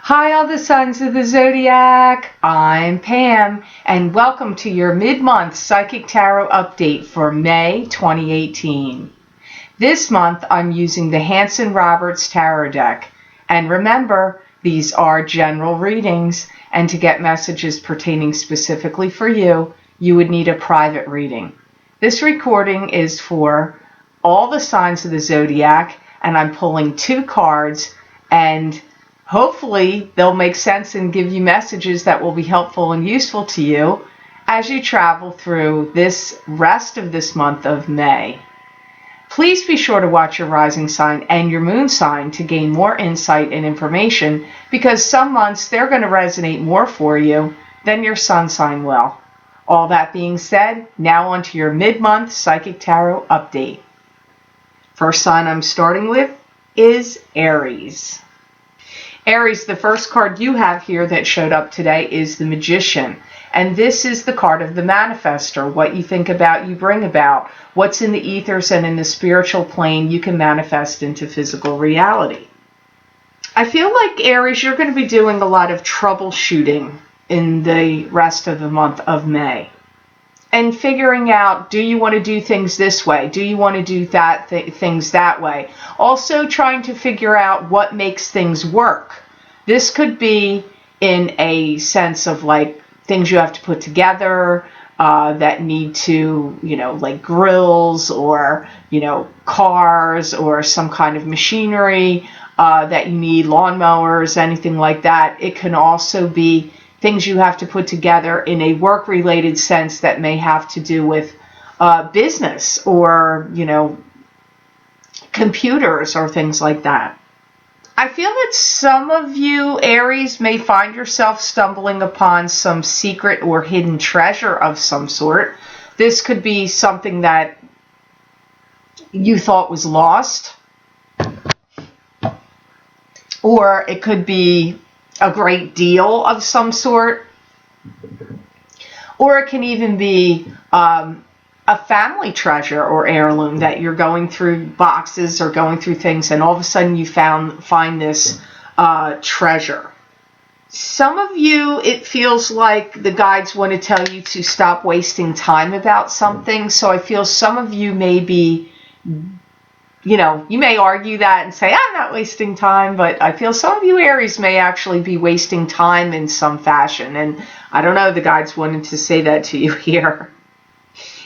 Hi, all the signs of the Zodiac. I'm Pam, and welcome to your mid-month Psychic Tarot update for May 2018. This month, I'm using the Hanson-Roberts Tarot deck. And remember, these are general readings, and to get messages pertaining specifically for you, you would need a private reading. This recording is for all the signs of the Zodiac, and I'm pulling 2 cards, and hopefully they'll make sense and give you messages that will be helpful and useful to you as you travel through this rest of this month of May. Please be sure to watch your rising sign and your moon sign to gain more insight and information, because some months they're going to resonate more for you than your sun sign will. All that being said, now on to your mid-month Psychic Tarot update. First sign I'm starting with is Aries. Aries, the first card you have here that showed up today is the Magician. And this is the card of the manifester. What you think about, you bring about. What's in the ethers and in the spiritual plane, you can manifest into physical reality. I feel like, Aries, you're going to be doing a lot of troubleshooting in the rest of the month of May. And figuring out, do you want to do things this way? Do you want to do things that way? Also trying to figure out what makes things work. This could be in a sense of like things you have to put together that need to, like grills or, cars or some kind of machinery that you need, lawnmowers, anything like that. It can also be things you have to put together in a work-related sense that may have to do with business or, computers or things like that. I feel that some of you, Aries, may find yourself stumbling upon some secret or hidden treasure of some sort. This could be something that you thought was lost, or it could be a great deal of some sort, or it can even be a family treasure or heirloom that you're going through boxes or going through things, and all of a sudden you find this treasure. Some of you, it feels like the guides want to tell you to stop wasting time about something. So I feel some of you may be, you may argue that and say, I'm not wasting time, but I feel some of you, Aries, may actually be wasting time in some fashion. And I don't know, the guides wanted to say that to you here.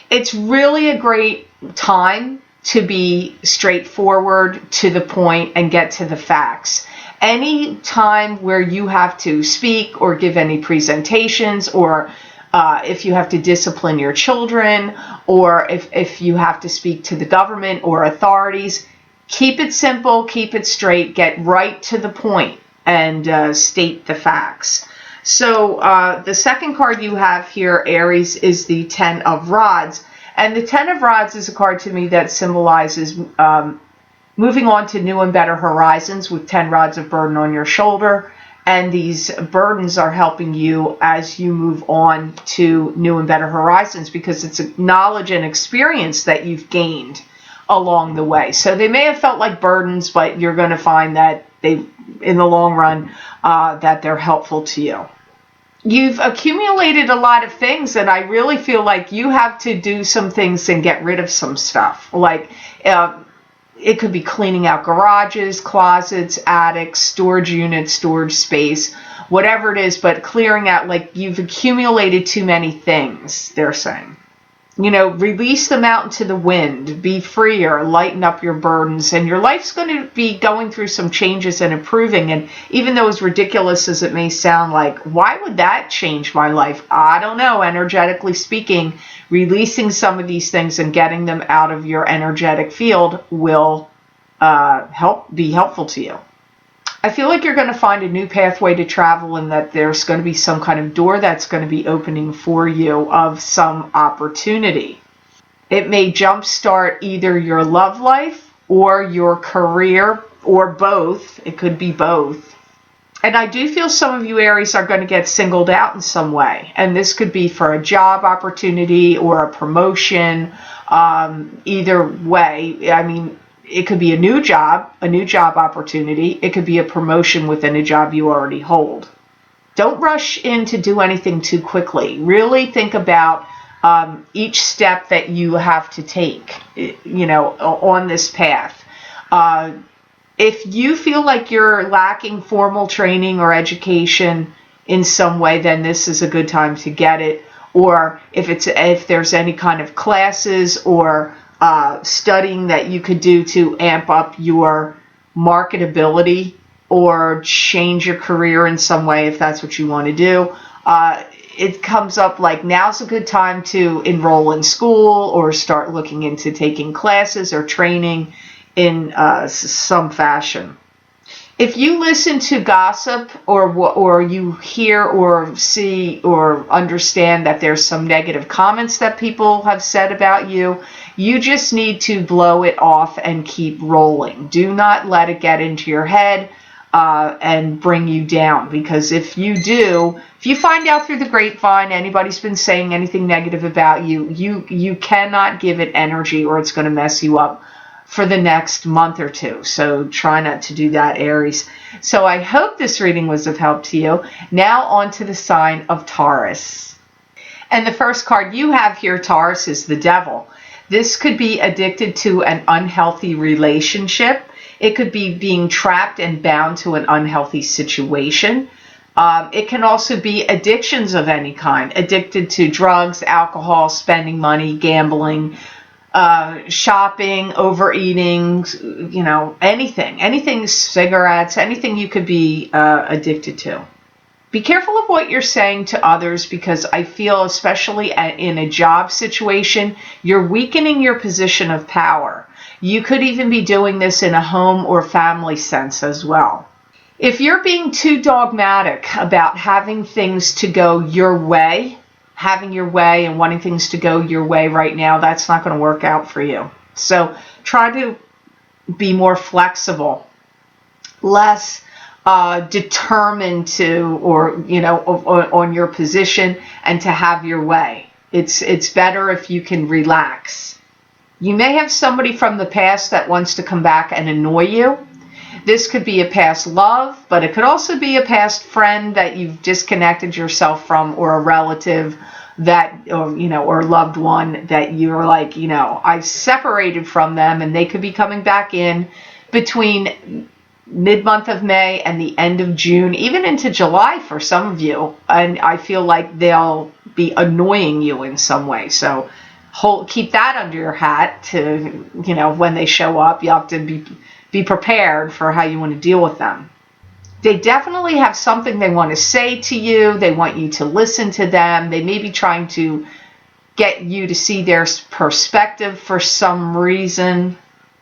It's really a great time to be straightforward, to the point, and get to the facts. Any time where you have to speak or give any presentations, or if you have to discipline your children, or if you have to speak to the government or authorities, keep it simple, keep it straight, get right to the point, and state the facts. So the second card you have here, Aries, is the Ten of Rods. And the Ten of Rods is a card to me that symbolizes moving on to new and better horizons with 10 rods of burden on your shoulder. And these burdens are helping you as you move on to new and better horizons, because it's a knowledge and experience that you've gained along the way. So they may have felt like burdens, but you're going to find that in the long run, that they're helpful to you. You've accumulated a lot of things, and I really feel like you have to do some things and get rid of some stuff. Like it could be cleaning out garages, closets, attics, storage units, storage space, whatever it is, but clearing out, like you've accumulated too many things, they're saying. Release them out into the wind, be freer, lighten up your burdens, and your life's going to be going through some changes and improving. And even though as ridiculous as it may sound, like, why would that change my life? I don't know. Energetically speaking, releasing some of these things and getting them out of your energetic field will be helpful to you. I feel like you're going to find a new pathway to travel, and that there's going to be some kind of door that's going to be opening for you of some opportunity. It may jumpstart either your love life or your career, or both. It could be both. And I do feel some of you, Aries, are going to get singled out in some way. And this could be for a job opportunity or a promotion. Either way, I mean, it could be a new job opportunity. It could be a promotion within a job you already hold. Don't rush in to do anything too quickly. Really think about each step that you have to take, on this path. If you feel like you're lacking formal training or education in some way, then this is a good time to get it. Or if there's any kind of classes or studying that you could do to amp up your marketability or change your career in some way, if that's what you want to do, it comes up like now's a good time to enroll in school or start looking into taking classes or training in some fashion. If you listen to gossip or you hear or see or understand that there's some negative comments that people have said about you, you just need to blow it off and keep rolling. Do not let it get into your head and bring you down, because if you find out through the grapevine anybody's been saying anything negative about you, you cannot give it energy or it's going to mess you up for the next month or two. So try not to do that, Aries. So I hope this reading was of help to you. Now on to the sign of Taurus. And the first card you have here, Taurus, is the Devil. This could be addicted to an unhealthy relationship. It could be being trapped and bound to an unhealthy situation. It can also be addictions of any kind, addicted to drugs, alcohol, spending money, gambling, shopping, overeating, anything, cigarettes, anything you could be addicted to. Be careful of what you're saying to others, because I feel, especially in a job situation, you're weakening your position of power. You could even be doing this in a home or family sense as well. If you're being too dogmatic about having things to go your way, having your way and wanting things to go your way right now, that's not going to work out for you. So try to be more flexible, less determined to, on your position and to have your way. It's better if you can relax. You may have somebody from the past that wants to come back and annoy you. This could be a past love, but it could also be a past friend that you've disconnected yourself from, or a relative or loved one that you're like, I separated from them, and they could be coming back in between mid-month of May and the end of June, even into July for some of you. And I feel like they'll be annoying you in some way. So keep that under your hat to, when they show up, you have to be prepared for how you want to deal with them. They definitely have something they want to say to you. They want you to listen to them. They may be trying to get you to see their perspective for some reason.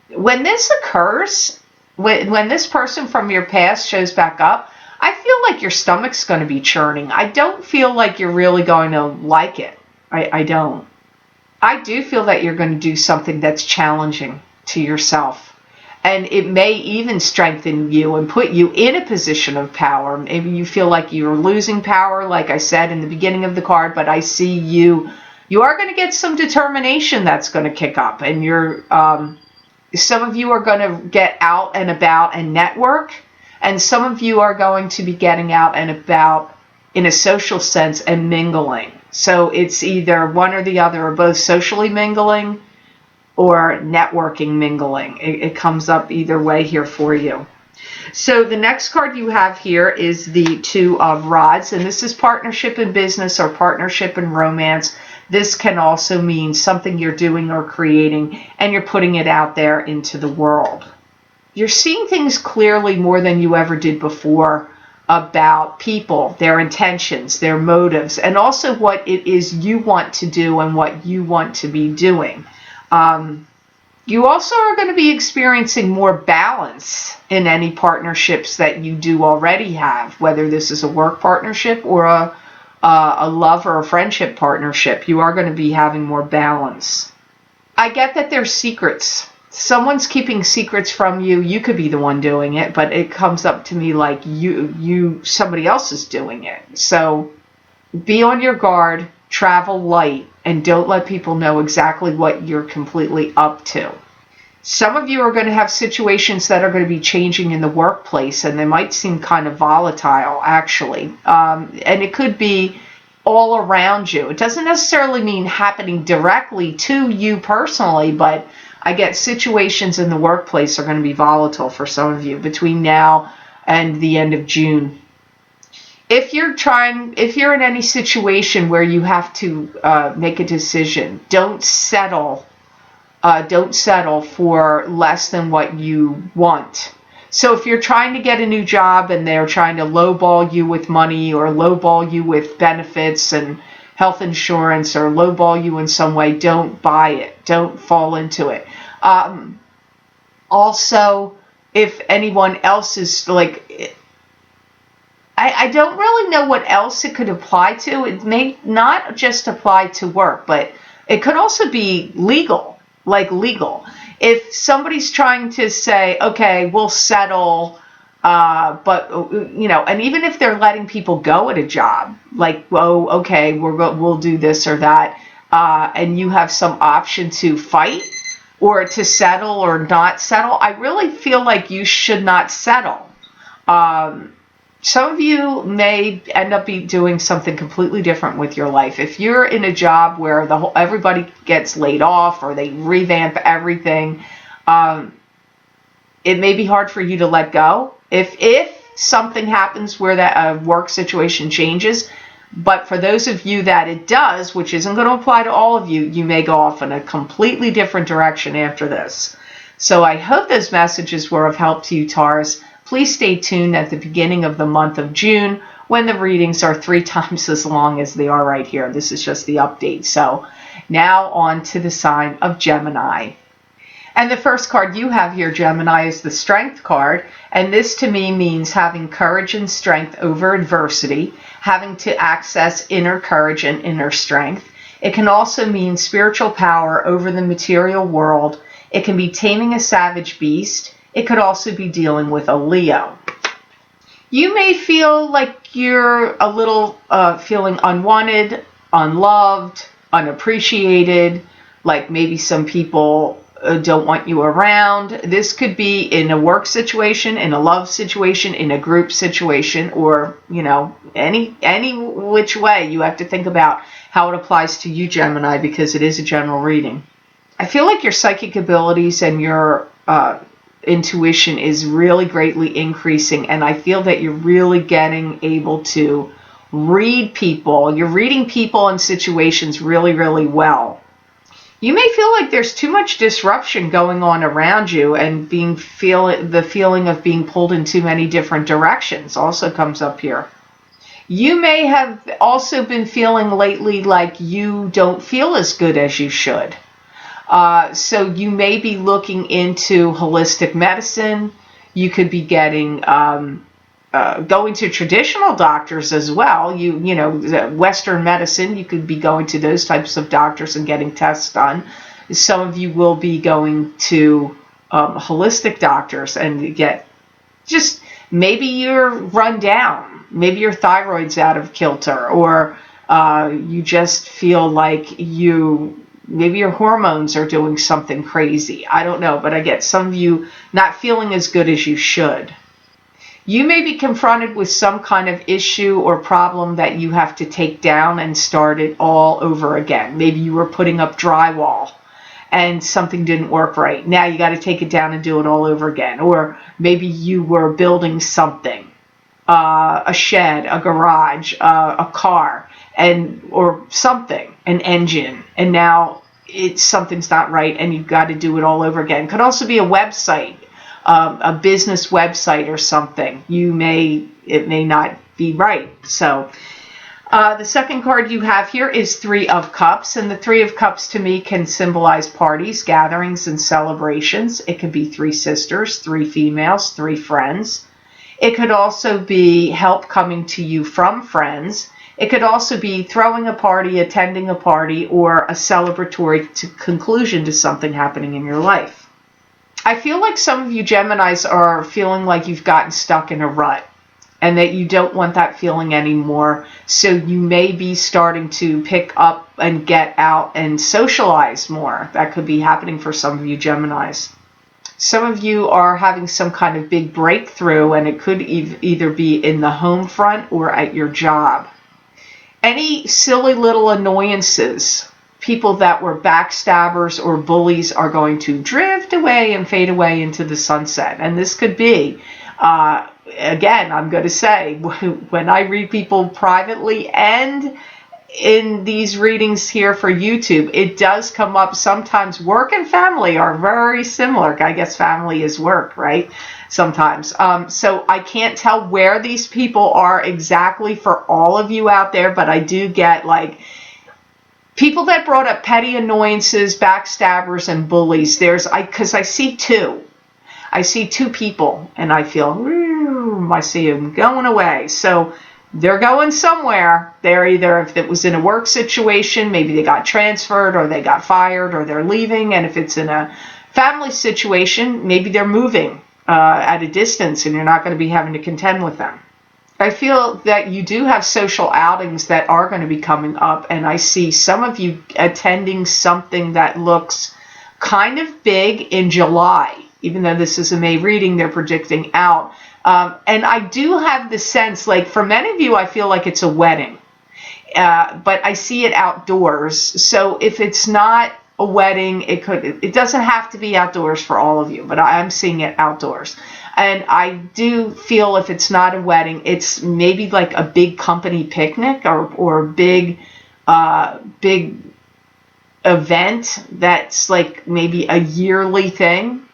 When this occurs, when this person from your past shows back up, I feel like your stomach's going to be churning. I don't feel like you're really going to like it. I don't. I do feel that you're going to do something that's challenging to yourself. And it may even strengthen you and put you in a position of power. Maybe you feel like you're losing power, like I said in the beginning of the card, but I see you are going to get some determination that's going to kick up. And some of you are going to get out and about and network. And some of you are going to be getting out and about in a social sense and mingling. So it's either one or the other, or both socially mingling or networking mingling. It comes up either way here for you. So the next card you have here is the Two of Rods, and this is partnership in business or partnership in romance. This can also mean something you're doing or creating, and you're putting it out there into the world. You're seeing things clearly more than you ever did before about people, their intentions, their motives, and also what it is you want to do and what you want to be doing. You also are going to be experiencing more balance in any partnerships that you do already have, whether this is a work partnership or a love or a friendship partnership. You are going to be having more balance. I get that there's secrets. Someone's keeping secrets from you. You could be the one doing it, but it comes up to me like somebody else is doing it. So be on your guard, travel light, and don't let people know exactly what you're completely up to. Some of you are going to have situations that are going to be changing in the workplace, and they might seem kind of volatile, actually. And it could be all around you. It doesn't necessarily mean happening directly to you personally, but I get situations in the workplace are going to be volatile for some of you between now and the end of June. If you're in any situation where you have to make a decision, don't settle for less than what you want. So if you're trying to get a new job and they're trying to lowball you with money or lowball you with benefits and health insurance or lowball you in some way, don't buy it. Don't fall into it. Also, if anyone else is like, I don't really know what else it could apply to. It may not just apply to work, but it could also be legal, like legal. If somebody's trying to say, okay, we'll settle, but, and even if they're letting people go at a job, like, oh, okay, we'll do this or that, and you have some option to fight or to settle or not settle, I really feel like you should not settle. Some of you may end up doing something completely different with your life. If you're in a job where everybody gets laid off or they revamp everything, it may be hard for you to let go. If something happens where that work situation changes, but for those of you that it does, which isn't going to apply to all of you, you may go off in a completely different direction after this. So I hope those messages were of help to you, Taurus. Please stay tuned at the beginning of the month of June when the readings are 3 times as long as they are right here. This is just the update. So now on to the sign of Gemini. And the first card you have here, Gemini, is the Strength card. And this to me means having courage and strength over adversity, having to access inner courage and inner strength. It can also mean spiritual power over the material world. It can be taming a savage beast. It could also be dealing with a Leo. You may feel like you're a little feeling unwanted, unloved, unappreciated, like maybe some people don't want you around. This could be in a work situation, in a love situation, in a group situation, or, any which way. You have to think about how it applies to you, Gemini, because it is a general reading. I feel like your psychic abilities and your intuition is really greatly increasing, and I feel that you're really getting able to read people. You're reading people and situations really, really well. You may feel like there's too much disruption going on around you, and the feeling of being pulled in too many different directions also comes up here. You may have also been feeling lately like you don't feel as good as you should. So you may be looking into holistic medicine. You could be getting going to traditional doctors as well. Western medicine. You could be going to those types of doctors and getting tests done. Some of you will be going to holistic doctors and just maybe you're run down. Maybe your thyroid's out of kilter, or you just feel like maybe your hormones are doing something crazy. I don't know, but I get some of you not feeling as good as you should. You may be confronted with some kind of issue or problem that you have to take down and start it all over again. Maybe you were putting up drywall and something didn't work right. Now you got to take it down and do it all over again. Or maybe you were building something, a shed, a garage, a car, or something, an engine, and now something's not right and you've got to do it all over again. Could also be a website, a business website or something. It may not be right. So the second card you have here is 3 of Cups, and the 3 of Cups to me can symbolize parties, gatherings, and celebrations. It could be 3 sisters, 3 females, 3 friends. It could also be help coming to you from friends. It could also be throwing a party, attending a party, or a celebratory conclusion to something happening in your life. I feel like some of you Geminis are feeling like you've gotten stuck in a rut and that you don't want that feeling anymore. So you may be starting to pick up and get out and socialize more. That could be happening for some of you Geminis. Some of you are having some kind of big breakthrough, and it could either be in the home front or at your job. Any silly little annoyances, people that were backstabbers or bullies, are going to drift away and fade away into the sunset. And this could be, again, I'm going to say, when I read people privately and in these readings here for YouTube, it does come up sometimes. Work and family are very similar. I guess family is work, right? Sometimes. So I can't tell where these people are exactly for all of you out there, but I do get like people that brought up petty annoyances, backstabbers, and bullies. Because I see two. I see two people, and I feel, I see them going away. So they're going somewhere. They're either, if it was in a work situation, maybe they got transferred or they got fired or they're leaving. And if it's in a family situation, maybe they're moving at a distance and you're not going to be having to contend with them. I feel that you do have social outings that are going to be coming up. And I see some of you attending something that looks kind of big in July. Even though this is a May reading, they're predicting out. And I do have the sense, like for many of you, I feel like it's a wedding, but I see it outdoors. So if it's not a wedding, it doesn't have to be outdoors for all of you, but I'm seeing it outdoors. And I do feel if it's not a wedding, it's maybe like a big company picnic or a big event that's like maybe a yearly thing.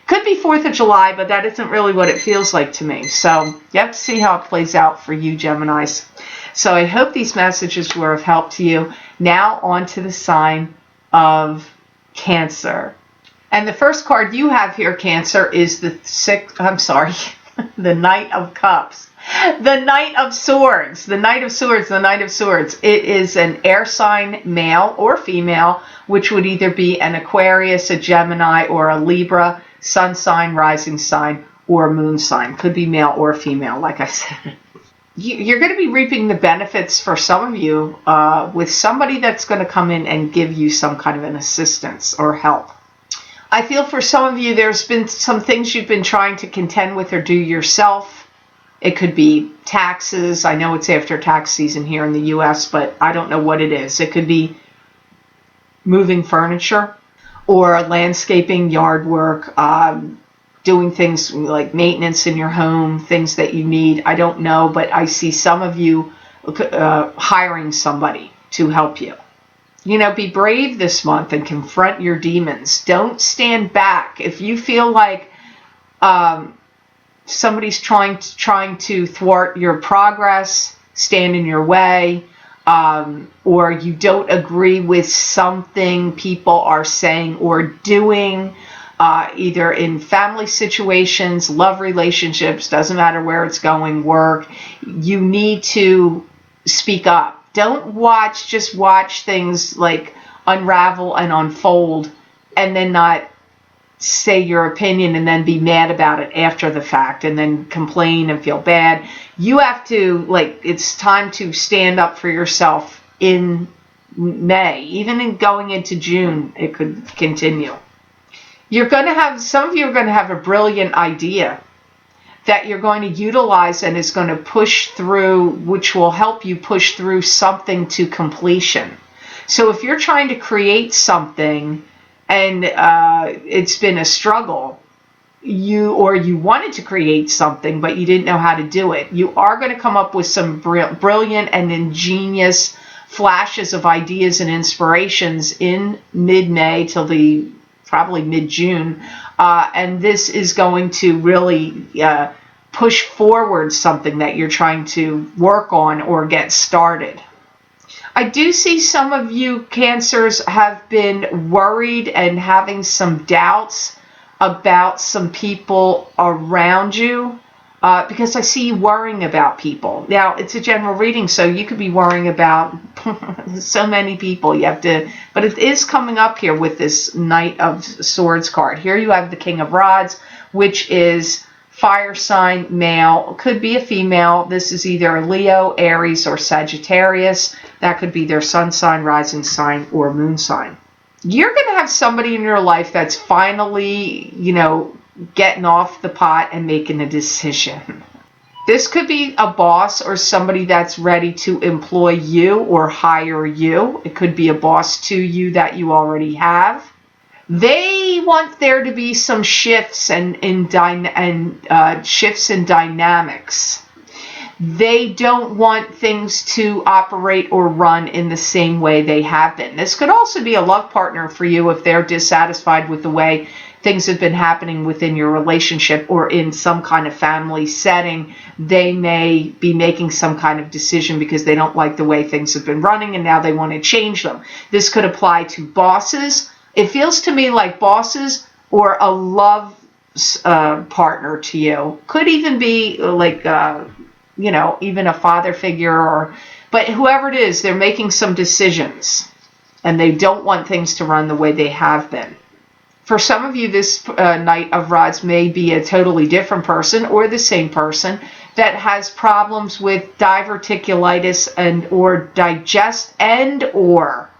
Could be 4th of July, but that isn't really what it feels like to me. So you have to see how it plays out for you, Geminis. So I hope these messages were of help to you. Now on to the sign of Cancer. And the first card you have here, Cancer, is the the Knight of Cups. The Knight of Swords. The Knight of Swords. The Knight of Swords. It is an air sign, male or female, which would either be an Aquarius, a Gemini, or a Libra, sun sign, rising sign, or moon sign. Could be male or female, like I said. You're going to be reaping the benefits for some of you with somebody that's going to come in and give you some kind of an assistance or help. I feel for some of you, there's been some things you've been trying to contend with or do yourself. It could be taxes. I know it's after tax season here in the U.S., but I don't know what it is. It could be moving furniture or landscaping, yard work, doing things like maintenance in your home, things that you need. I don't know, but I see some of you hiring somebody to help you. You know, be brave this month and confront your demons. Don't stand back. If you feel like somebody's trying to thwart your progress, stand in your way, or you don't agree with something people are saying or doing, either in family situations, love relationships, doesn't matter where it's going, work, you need to speak up. Don't just watch things like unravel and unfold and then not say your opinion and then be mad about it after the fact and then complain and feel bad. You have to, it's time to stand up for yourself in May. Even in going into June, it could continue. Some of you are going to have a brilliant idea that you're going to utilize and is going to push through, which will help you push through something to completion. So if you're trying to create something and it's been a struggle, you wanted to create something but you didn't know how to do it, you are going to come up with some brilliant and ingenious flashes of ideas and inspirations in mid-May till probably mid-June, and this is going to really push forward something that you're trying to work on or get started. I do see some of you Cancers have been worried and having some doubts about some people around you, because I see you worrying about people. Now, it's a general reading, so you could be worrying about so many people. But it is coming up here with this Knight of Swords card. Here you have the King of Rods, which is fire sign, male, could be a female. This is either a Leo, Aries, or Sagittarius. That could be their sun sign, rising sign, or moon sign. You're going to have somebody in your life that's finally, getting off the pot and making a decision. This could be a boss or somebody that's ready to employ you or hire you. It could be a boss to you that you already have. They want there to be some shifts and shifts in dynamics. They don't want things to operate or run in the same way they have been. This could also be a love partner for you if they're dissatisfied with the way things have been happening within your relationship or in some kind of family setting. They may be making some kind of decision because they don't like the way things have been running and now they want to change them. This could apply to bosses. It feels to me like bosses or a love partner to you. Could even be like, even a father figure, but whoever it is, they're making some decisions and they don't want things to run the way they have been. For some of you, this Knight of Rods may be a totally different person or the same person that has problems with diverticulitis or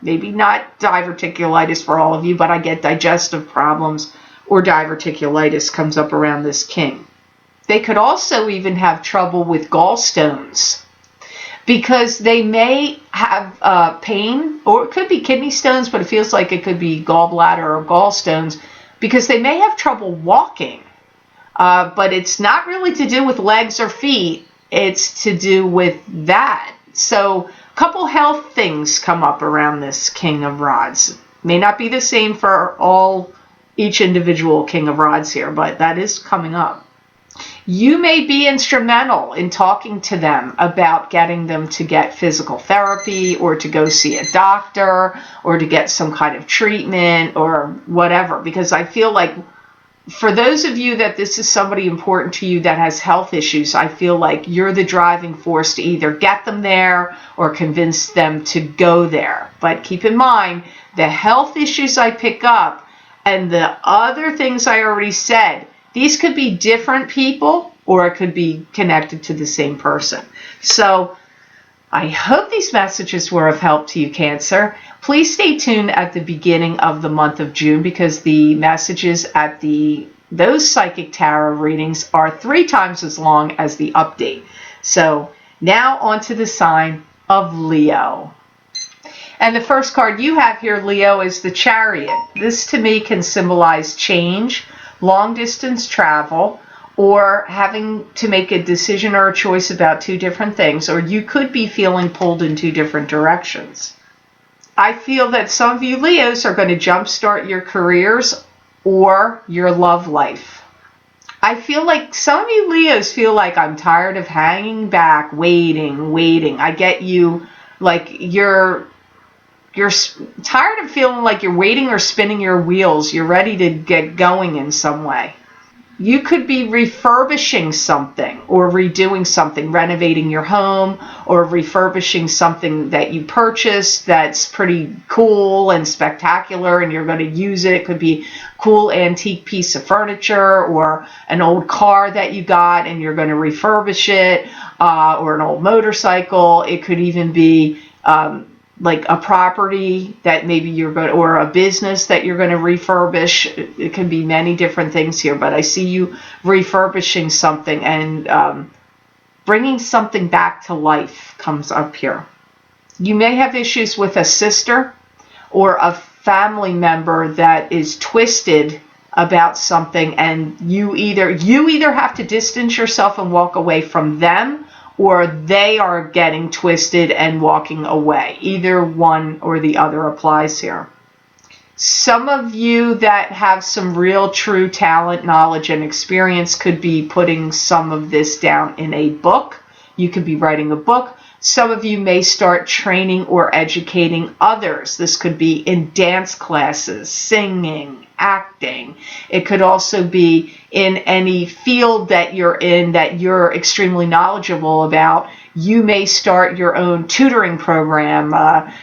maybe not diverticulitis for all of you, but I get digestive problems or diverticulitis comes up around this king. They could also even have trouble with gallstones because they may have pain, or it could be kidney stones, but it feels like it could be gallbladder or gallstones because they may have trouble walking. But it's not really to do with legs or feet. It's to do with that. So a couple health things come up around this King of Rods. May not be the same for each individual King of Rods here, but that is coming up. You may be instrumental in talking to them about getting them to get physical therapy or to go see a doctor or to get some kind of treatment or whatever. Because I feel like for those of you that this is somebody important to you that has health issues, I feel like you're the driving force to either get them there or convince them to go there. But keep in mind, the health issues I pick up and the other things I already said, these could be different people or it could be connected to the same person. So I hope these messages were of help to you, Cancer. Please stay tuned at the beginning of the month of June because the messages at those psychic tarot readings are 3 times as long as the update. So now on to the sign of Leo. And the first card you have here, Leo, is the Chariot. This to me can symbolize change, long distance travel, or having to make a decision or a choice about 2 different things, or you could be feeling pulled in 2 different directions. I feel that some of you Leos are going to jumpstart your careers or your love life. I feel like some of you Leos feel like I'm tired of hanging back, waiting. I get you, like you're tired of feeling like you're waiting or spinning your wheels. You're ready to get going in some way. You could be refurbishing something or redoing something, renovating your home or refurbishing something that you purchased that's pretty cool and spectacular and you're going to use it. It could be a cool antique piece of furniture or an old car that you got and you're going to refurbish it, or an old motorcycle. It could even be like a property that maybe you're going to, or a business that you're going to refurbish. It can be many different things here, but I see you refurbishing something and bringing something back to life comes up here. You may have issues with a sister or a family member that is twisted about something, and you either have to distance yourself and walk away from them, or they are getting twisted and walking away. Either one or the other applies here. Some of you that have some real true talent, knowledge, and experience could be putting some of this down in a book. You could be writing a book. Some of you may start training or educating others. This could be in dance classes, singing, acting. It could also be in any field that you're in that you're extremely knowledgeable about. You may start your own tutoring program,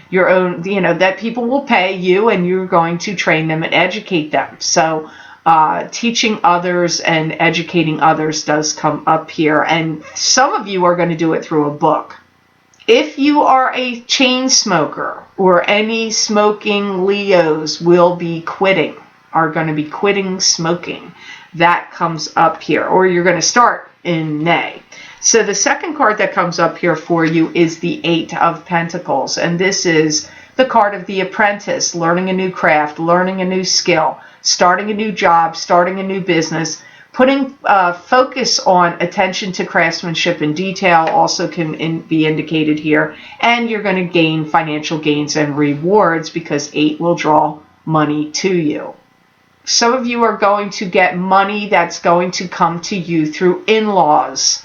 your own, that people will pay you and you're going to train them and educate them. So teaching others and educating others does come up here. And some of you are going to do it through a book. If you are a chain smoker, or any smoking Leos are going to be quitting smoking. That comes up here, or you're going to start in May. So the second card that comes up here for you is the Eight of Pentacles, and this is the card of the apprentice, learning a new craft, learning a new skill, starting a new job, starting a new business. Putting focus on attention to craftsmanship and detail also can be indicated here. And you're going to gain financial gains and rewards because 8 will draw money to you. Some of you are going to get money that's going to come to you through in-laws.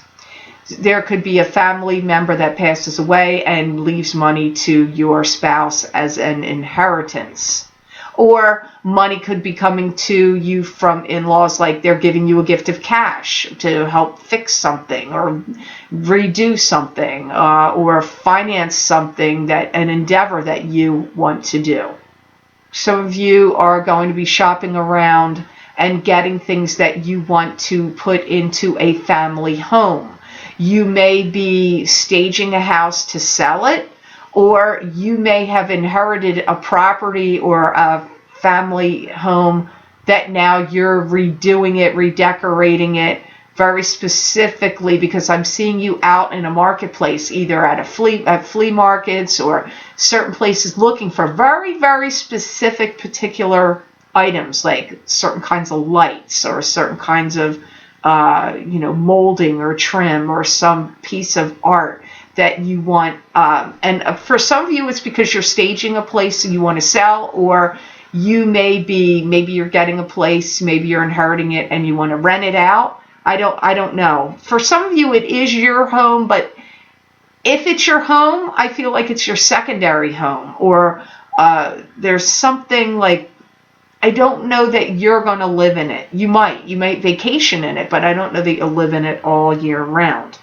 There could be a family member that passes away and leaves money to your spouse as an inheritance. Or money could be coming to you from in-laws, like they're giving you a gift of cash to help fix something or redo something or finance something, an endeavor that you want to do. Some of you are going to be shopping around and getting things that you want to put into a family home. You may be staging a house to sell it, or you may have inherited a property or a family home that now you're redoing it, redecorating it very specifically, because I'm seeing you out in a marketplace, either at flea markets or certain places, looking for very, very specific particular items, like certain kinds of lights or certain kinds of molding or trim or some piece of art that you want. And for some of you, it's because you're staging a place and you want to sell, or you maybe you're getting a place, maybe you're inheriting it and you want to rent it out. I don't know. For some of you, it is your home, but if it's your home, I feel like it's your secondary home, or there's something like, I don't know that you're going to live in it. You might vacation in it, but I don't know that you'll live in it all year round.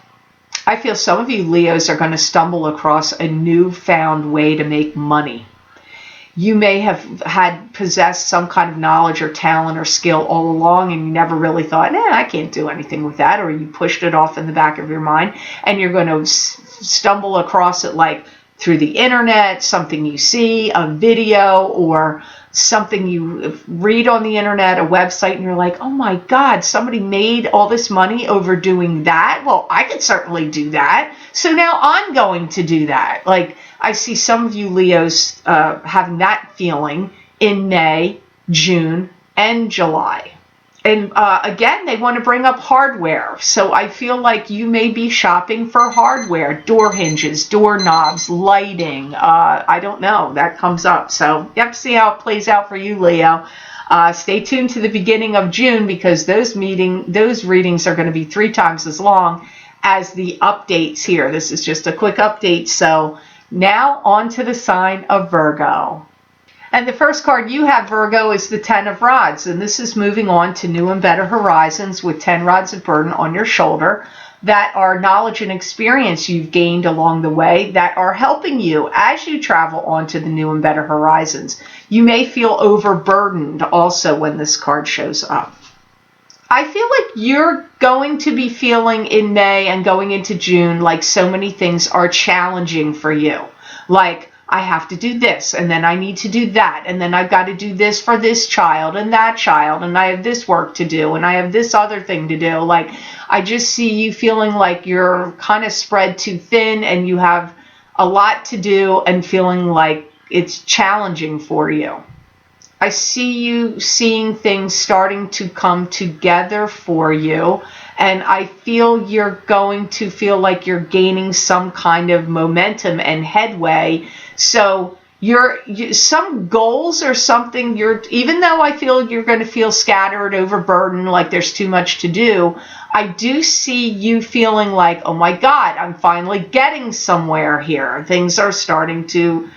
I feel some of you Leos are going to stumble across a newfound way to make money. You may have possessed some kind of knowledge or talent or skill all along, and you never really thought, I can't do anything with that, or you pushed it off in the back of your mind, and you're going to stumble across it like through the internet, something you see, a video, or something you read on the internet, a website, and you're like, oh my God, somebody made all this money over doing that? Well, I could certainly do that. So now I'm going to do that. Like, I see some of you Leos having that feeling in May, June, and July. And again, they want to bring up hardware. So I feel like you may be shopping for hardware, door hinges, doorknobs, lighting. I don't know. That comes up. So you have to see how it plays out for you, Leo. Stay tuned to the beginning of June, because those readings are going to be 3 times as long as the updates here. This is just a quick update. So now on to the sign of Virgo. And the first card you have, Virgo, is the 10 of Rods. And this is moving on to new and better horizons with 10 rods of burden on your shoulder that are knowledge and experience you've gained along the way that are helping you as you travel on to the new and better horizons. You may feel overburdened also when this card shows up. I feel like you're going to be feeling in May and going into June like so many things are challenging for you. Like, I have to do this, and then I need to do that, and then I've got to do this for this child and that child, and I have this work to do, and I have this other thing to do. Like, I just see you feeling like you're kind of spread too thin, and you have a lot to do, and feeling like it's challenging for you. I see you seeing things starting to come together for you, and I feel you're going to feel like you're gaining some kind of momentum and headway. So some goals or something, even though I feel you're going to feel scattered, overburdened, like there's too much to do, I do see you feeling like, oh my God, I'm finally getting somewhere here. Things are starting to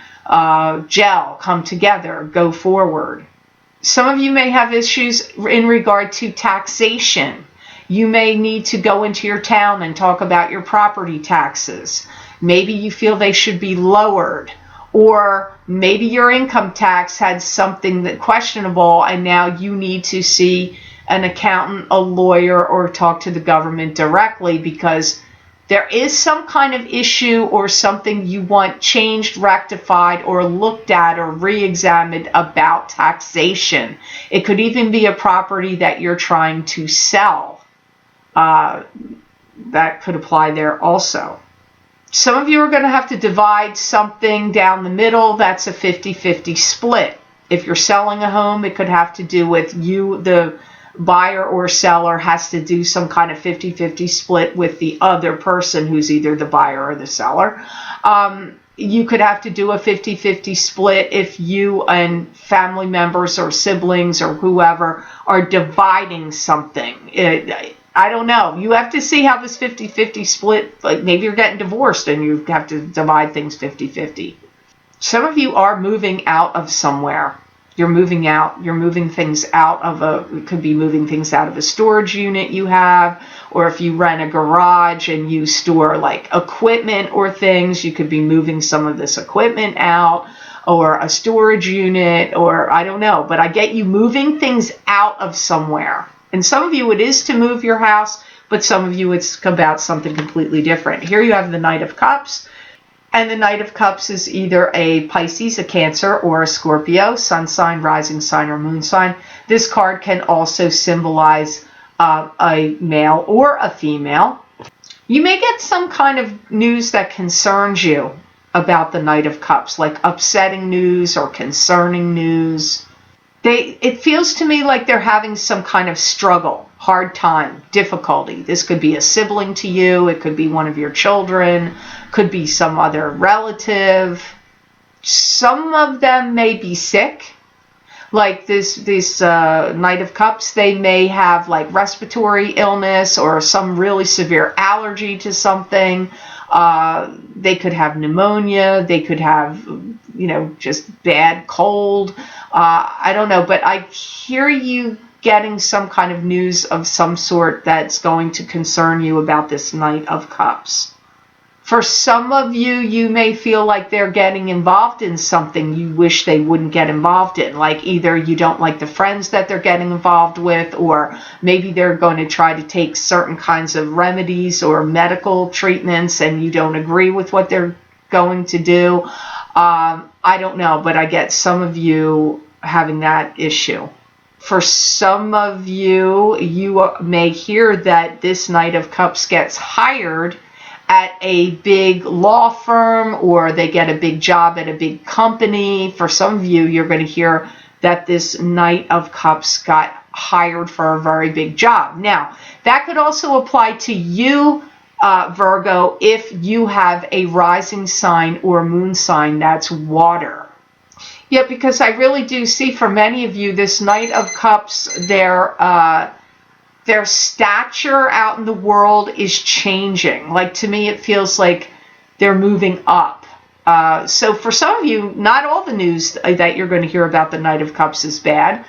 gel, come together, go forward. Some of you may have issues in regard to taxation. You may need to go into your town and talk about your property taxes. Maybe you feel they should be lowered. Or maybe your income tax had something that questionable, and now you need to see an accountant, a lawyer, or talk to the government directly because There is some kind of issue or something you want changed, rectified, or looked at or re-examined about taxation. It could even be a property that you're trying to sell. That could apply there also. Some of you are going to have to divide something down the middle. That's a 50-50 split. If you're selling a home, it could have to do with you, the buyer or seller has to do some kind of 50-50 split with the other person who's either the buyer or the seller. You could have to do a 50-50 split if you and family members or siblings or whoever are dividing something. I don't know. You have to see how this 50-50 split, like maybe you're getting divorced and you have to divide things 50-50. Some of you are moving out of somewhere. You're moving out. You're moving things out of it could be moving things out of a storage unit you have, or if you rent a garage and you store like equipment or things, you could be moving some of this equipment out, or a storage unit, or I don't know. But I get you moving things out of somewhere. And some of you it is to move your house, but some of you it's about something completely different. Here you have the Knight of Cups. And the Knight of Cups is either a Pisces, a Cancer, or a Scorpio, sun sign, rising sign, or moon sign. This card can also symbolize a male or a female. You may get some kind of news that concerns you about the Knight of Cups, like upsetting news or concerning news. It feels to me like they're having some kind of struggle, hard time, difficulty. This could be a sibling to you. It could be one of your children. Could be some other relative. Some of them may be sick. Like this Knight of Cups, they may have like respiratory illness or some really severe allergy to something. They could have pneumonia. They could have, just bad cold. I don't know, but I hear you getting some kind of news of some sort that's going to concern you about this Knight of Cups. For some of you, you may feel like they're getting involved in something you wish they wouldn't get involved in. Like either you don't like the friends that they're getting involved with, or maybe they're going to try to take certain kinds of remedies or medical treatments and you don't agree with what they're going to do. I don't know, but I get some of you having that issue. For some of you, you may hear that this Knight of Cups gets hired at a big law firm, or they get a big job at a big company. For some of you, you're going to hear that this Knight of Cups got hired for a very big job. Now, that could also apply to you, Virgo, if you have a rising sign or moon sign that's water. Yeah, because I really do see for many of you, this Knight of Cups, their stature out in the world is changing. Like to me, it feels like they're moving up. So for some of you, not all the news that you're going to hear about the Knight of Cups is bad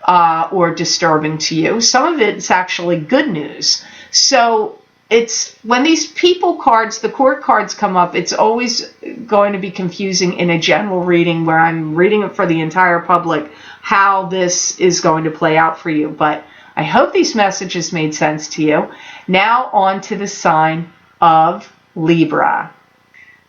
or disturbing to you. Some of it's actually good news. So it's when these people cards, the court cards come up, it's always going to be confusing in a general reading where I'm reading it for the entire public, how this is going to play out for you. But I hope these messages made sense to you. Now on to the sign of Libra.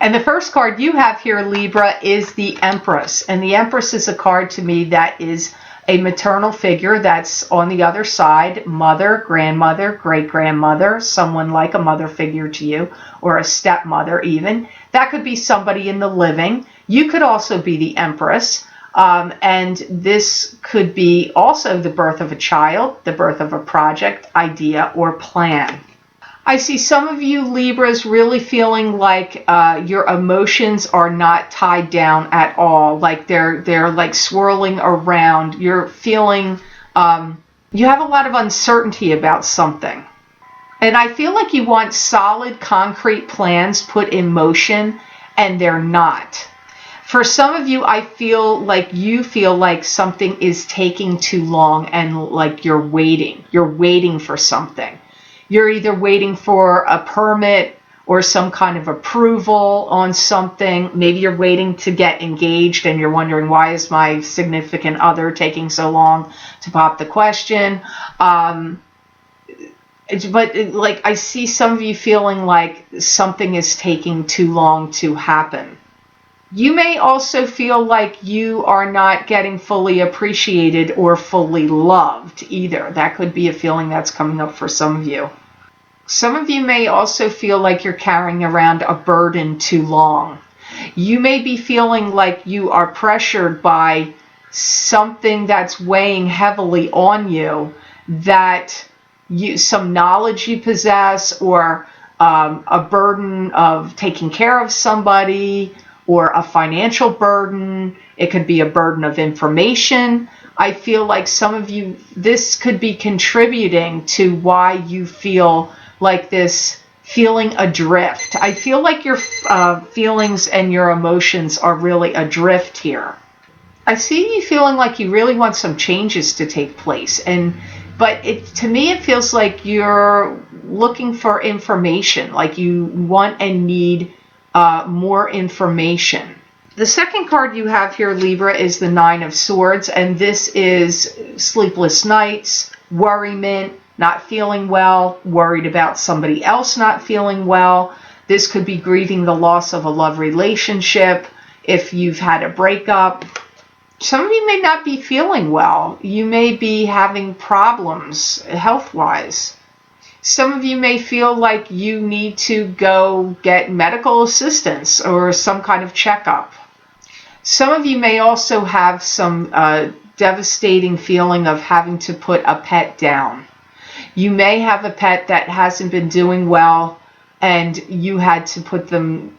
And the first card you have here, Libra, is the Empress. And the Empress is a card to me that is a maternal figure that's on the other side, mother, grandmother, great-grandmother, someone like a mother figure to you, or a stepmother even. That could be somebody in the living. You could also be the Empress. And this could be also the birth of a child, the birth of a project, idea, or plan. I see some of you Libras really feeling like your emotions are not tied down at all, like they're like swirling around. You're feeling you have a lot of uncertainty about something. And I feel like you want solid, concrete plans put in motion, and they're not. For some of you, I feel like you feel like something is taking too long and like you're waiting. You're waiting for something. You're either waiting for a permit or some kind of approval on something. Maybe you're waiting to get engaged and you're wondering, why is my significant other taking so long to pop the question? Like, I see some of you feeling like something is taking too long to happen. You may also feel like you are not getting fully appreciated or fully loved either. That could be a feeling that's coming up for some of you. Some of you may also feel like you're carrying around a burden too long. You may be feeling like you are pressured by something that's weighing heavily on you, that some knowledge you possess, or a burden of taking care of somebody, or a financial burden. It could be a burden of information. I feel like some of you, this could be contributing to why you feel like this, feeling adrift. I feel like your feelings and your emotions are really adrift here. I see you feeling like you really want some changes to take place, but to me it feels like you're looking for information, like you want and need more information. The second card you have here, Libra, is the Nine of Swords, and this is sleepless nights, worriment, not feeling well, worried about somebody else not feeling well. This could be grieving the loss of a love relationship. If you've had a breakup, some of you may not be feeling well. You may be having problems health-wise. Some of you may feel like you need to go get medical assistance or some kind of checkup. Some of you may also have some devastating feeling of having to put a pet down. You may have a pet that hasn't been doing well and you had to put them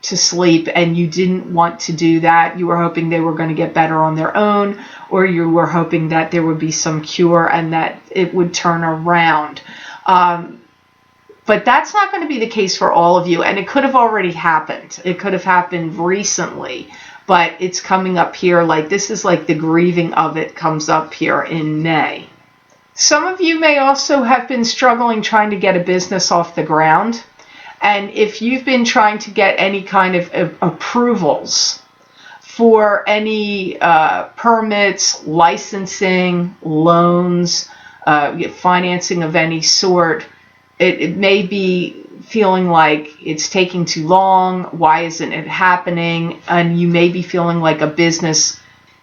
to sleep, and you didn't want to do that. You were hoping they were going to get better on their own, or you were hoping that there would be some cure and that it would turn around. But that's not going to be the case for all of you, and it could have already happened. It could have happened recently, but it's coming up here like this is like the grieving of it comes up here in May. Some of you may also have been struggling trying to get a business off the ground. And if you've been trying to get any kind of approvals for any permits, licensing, loans, financing of any sort, it may be feeling like it's taking too long. Why isn't it happening? And you may be feeling like a business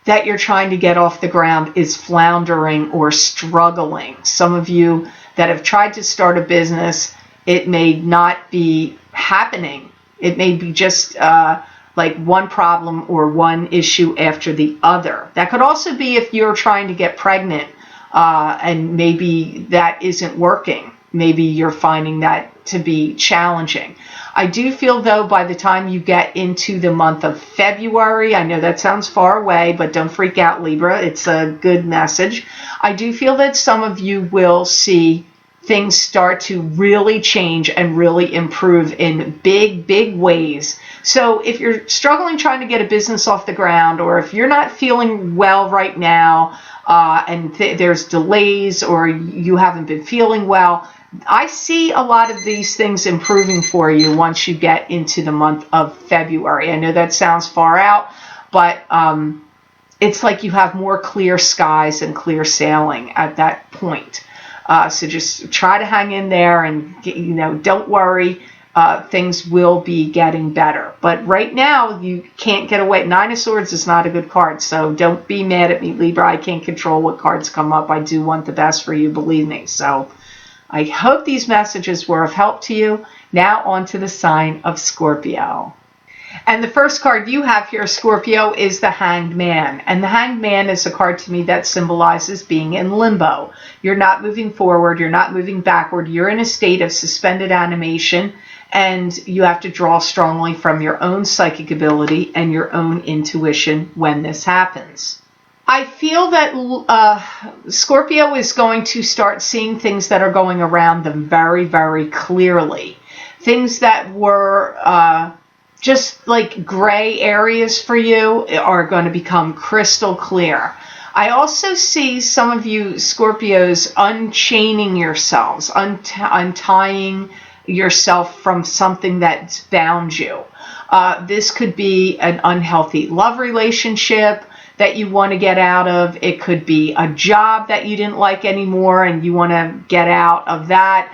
that you're trying to get off the ground is floundering or struggling. Some of you that have tried to start a business, it may not be happening. It may be just like one problem or one issue after the other. That could also be if you're trying to get pregnant and maybe that isn't working. Maybe you're finding that to be challenging. I do feel, though, by the time you get into the month of February, I know that sounds far away, but don't freak out, Libra. It's a good message. I do feel that some of you will see things start to really change and really improve in big, big ways. So if you're struggling trying to get a business off the ground, or if you're not feeling well right now and there's delays or you haven't been feeling well, I see a lot of these things improving for you once you get into the month of February. I know that sounds far out, but it's like you have more clear skies and clear sailing at that point. So just try to hang in there and, don't worry. Things will be getting better. But right now, you can't get away. Nine of Swords is not a good card, so don't be mad at me, Libra. I can't control what cards come up. I do want the best for you, believe me. So I hope these messages were of help to you. Now on to the sign of Scorpio. And the first card you have here, Scorpio, is the Hanged Man. And the Hanged Man is a card to me that symbolizes being in limbo. You're not moving forward. You're not moving backward. You're in a state of suspended animation, and you have to draw strongly from your own psychic ability and your own intuition when this happens. I feel that Scorpio is going to start seeing things that are going around them very, very clearly. Things that were just like gray areas for you are going to become crystal clear. I also see some of you Scorpios unchaining yourselves, untying yourself from something that's bound you. This could be an unhealthy love relationship. that you want to get out of. It could be a job that you didn't like anymore and you want to get out of that.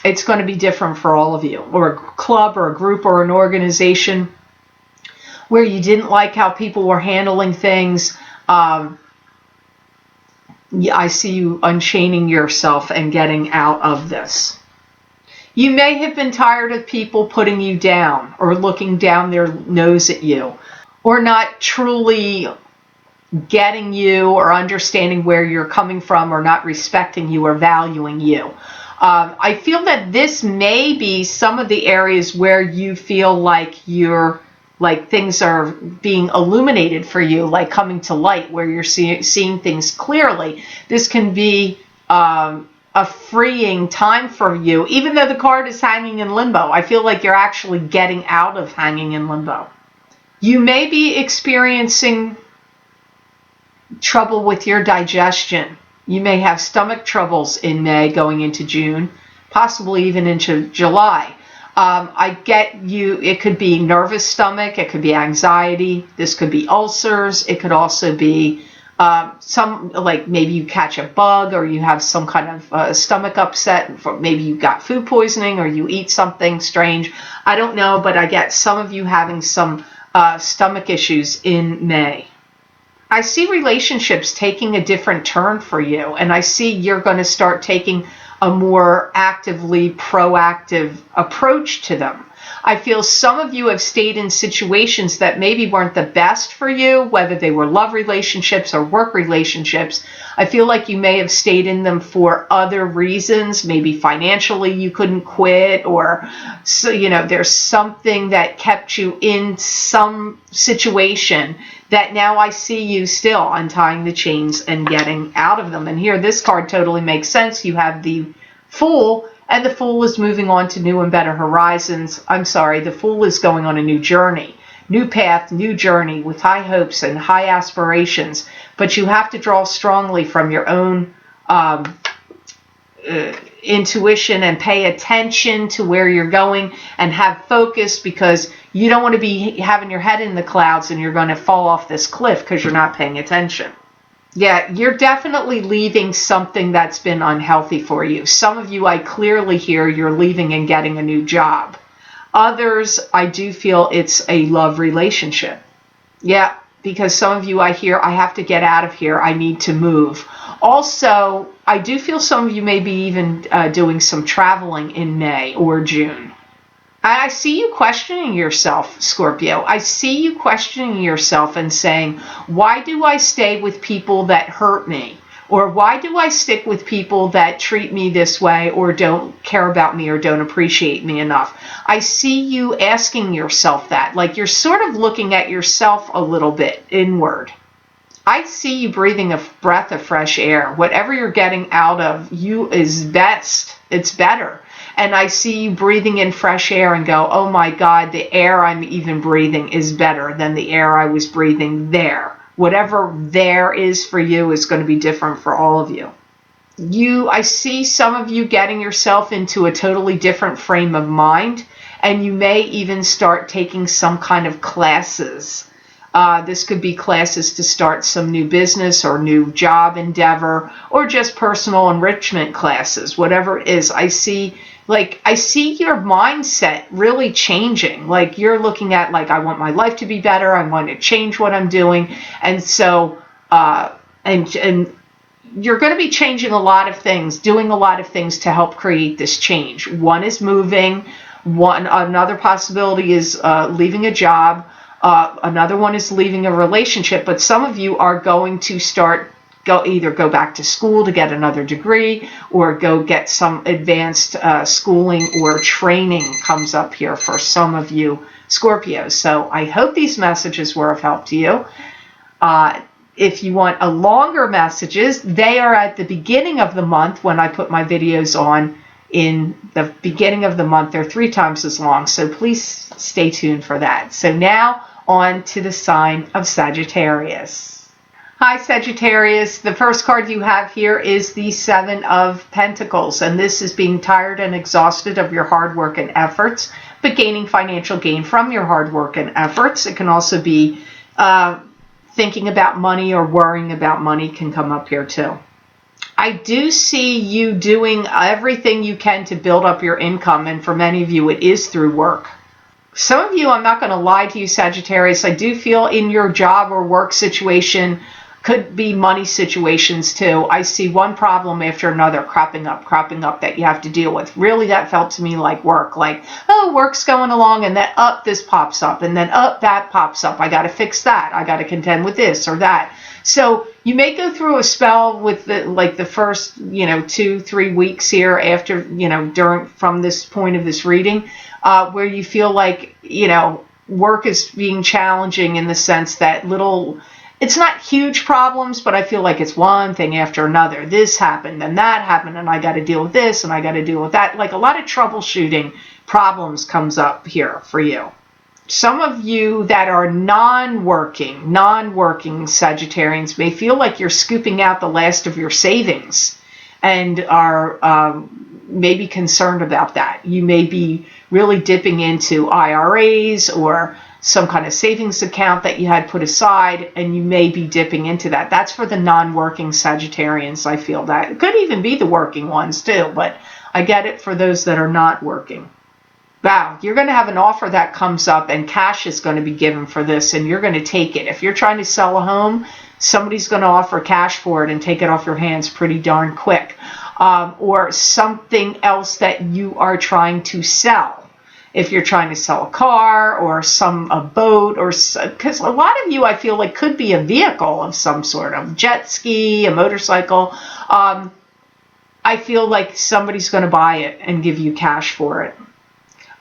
It's going to be different for all of you, or a club or a group or an organization where you didn't like how people were handling things. I see you unchaining yourself and getting out of this. You may have been tired of people putting you down or looking down their nose at you, or not truly getting you or understanding where you're coming from, or not respecting you or valuing you. I feel that this may be some of the areas where you feel like things are being illuminated for you, like coming to light, where you're seeing things clearly. This can be a freeing time for you, even though the card is hanging in limbo. I feel like you're actually getting out of hanging in limbo. You may be experiencing trouble with your digestion. You may have stomach troubles in May going into June, possibly even into July. I get you, it could be nervous stomach, it could be anxiety, this could be ulcers, it could also be maybe you catch a bug, or you have some kind of stomach upset, maybe you got food poisoning, or you eat something strange. I don't know, but I get some of you having some stomach issues in May. I see relationships taking a different turn for you, and I see you're going to start taking a more actively proactive approach to them. I feel some of you have stayed in situations that maybe weren't the best for you, whether they were love relationships or work relationships. I feel like you may have stayed in them for other reasons. Maybe financially you couldn't quit, or there's something that kept you in some situation that now I see you still untying the chains and getting out of them. And here, this card totally makes sense. You have the Fool, and the Fool is moving on to new and better horizons. I'm sorry, the Fool is going on a new journey, new path, new journey with high hopes and high aspirations. But you have to draw strongly from your own intuition and pay attention to where you're going and have focus, because you don't want to be having your head in the clouds and you're going to fall off this cliff because you're not paying attention. Yeah, you're definitely leaving something that's been unhealthy for you. Some of you, I clearly hear you're leaving and getting a new job. Others, I do feel it's a love relationship. Yeah, because some of you, I hear, I have to get out of here. I need to move. Also, I do feel some of you may be even doing some traveling in May or June. I see you questioning yourself, Scorpio. I see you questioning yourself and saying, why do I stay with people that hurt me? Or why do I stick with people that treat me this way, or don't care about me, or don't appreciate me enough? I see you asking yourself that, like you're sort of looking at yourself a little bit inward. I see you breathing a breath of fresh air. Whatever you're getting out of you is best. It's better. And I see you breathing in fresh air and go, oh my God, the air I'm even breathing is better than the air I was breathing there. Whatever there is for you is going to be different for all of you. I see some of you getting yourself into a totally different frame of mind, and you may even start taking some kind of classes. This could be classes to start some new business or new job endeavor, or just personal enrichment classes, whatever it is. I see your mindset really changing. Like you're looking at, like, I want my life to be better. I want to change what I'm doing. And so, and you're going to be changing a lot of things, doing a lot of things to help create this change. One is moving. Another possibility is leaving a job. Another one is leaving a relationship. But some of you are going to either go back to school to get another degree, or go get some advanced schooling or training comes up here for some of you Scorpios. So I hope these messages were of help to you. If you want a longer messages, they are at the beginning of the month when I put my videos on in the beginning of the month. They're 3 times as long, so please stay tuned for that. So now on to the sign of Sagittarius. Hi Sagittarius, the first card you have here is the 7 of Pentacles, and this is being tired and exhausted of your hard work and efforts, but gaining financial gain from your hard work and efforts. It can also be thinking about money or worrying about money can come up here too. I do see you doing everything you can to build up your income, and for many of you, it is through work. Some of you, I'm not going to lie to you, Sagittarius, I do feel in your job or work situation, could be money situations too. I see one problem after another cropping up that you have to deal with. Really, that felt to me like work. Like, oh, work's going along, and then up this pops up, and then up that pops up. I got to fix that. I got to contend with this or that. So you may go through a spell with the first 2-3 weeks here after from this point of this reading, where you feel like work is being challenging in the sense that it's not huge problems, but I feel like it's one thing after another. This happened and that happened, and I got to deal with this and I got to deal with that. Like a lot of troubleshooting problems comes up here for you. Some of you that are non-working Sagittarians may feel like you're scooping out the last of your savings and are maybe concerned about that. You may be really dipping into IRAs or some kind of savings account that you had put aside, and you may be dipping into that. That's for the non-working Sagittarians. I feel that. It could even be the working ones too, but I get it for those that are not working. Wow, you're going to have an offer that comes up, and cash is going to be given for this, and you're going to take it. If you're trying to sell a home, somebody's going to offer cash for it and take it off your hands pretty darn quick. Or something else that you are trying to sell. If you're trying to sell a car or a boat, or because a lot of you, I feel like, could be a vehicle of some sort, of jet ski, a motorcycle. I feel like somebody's going to buy it and give you cash for it.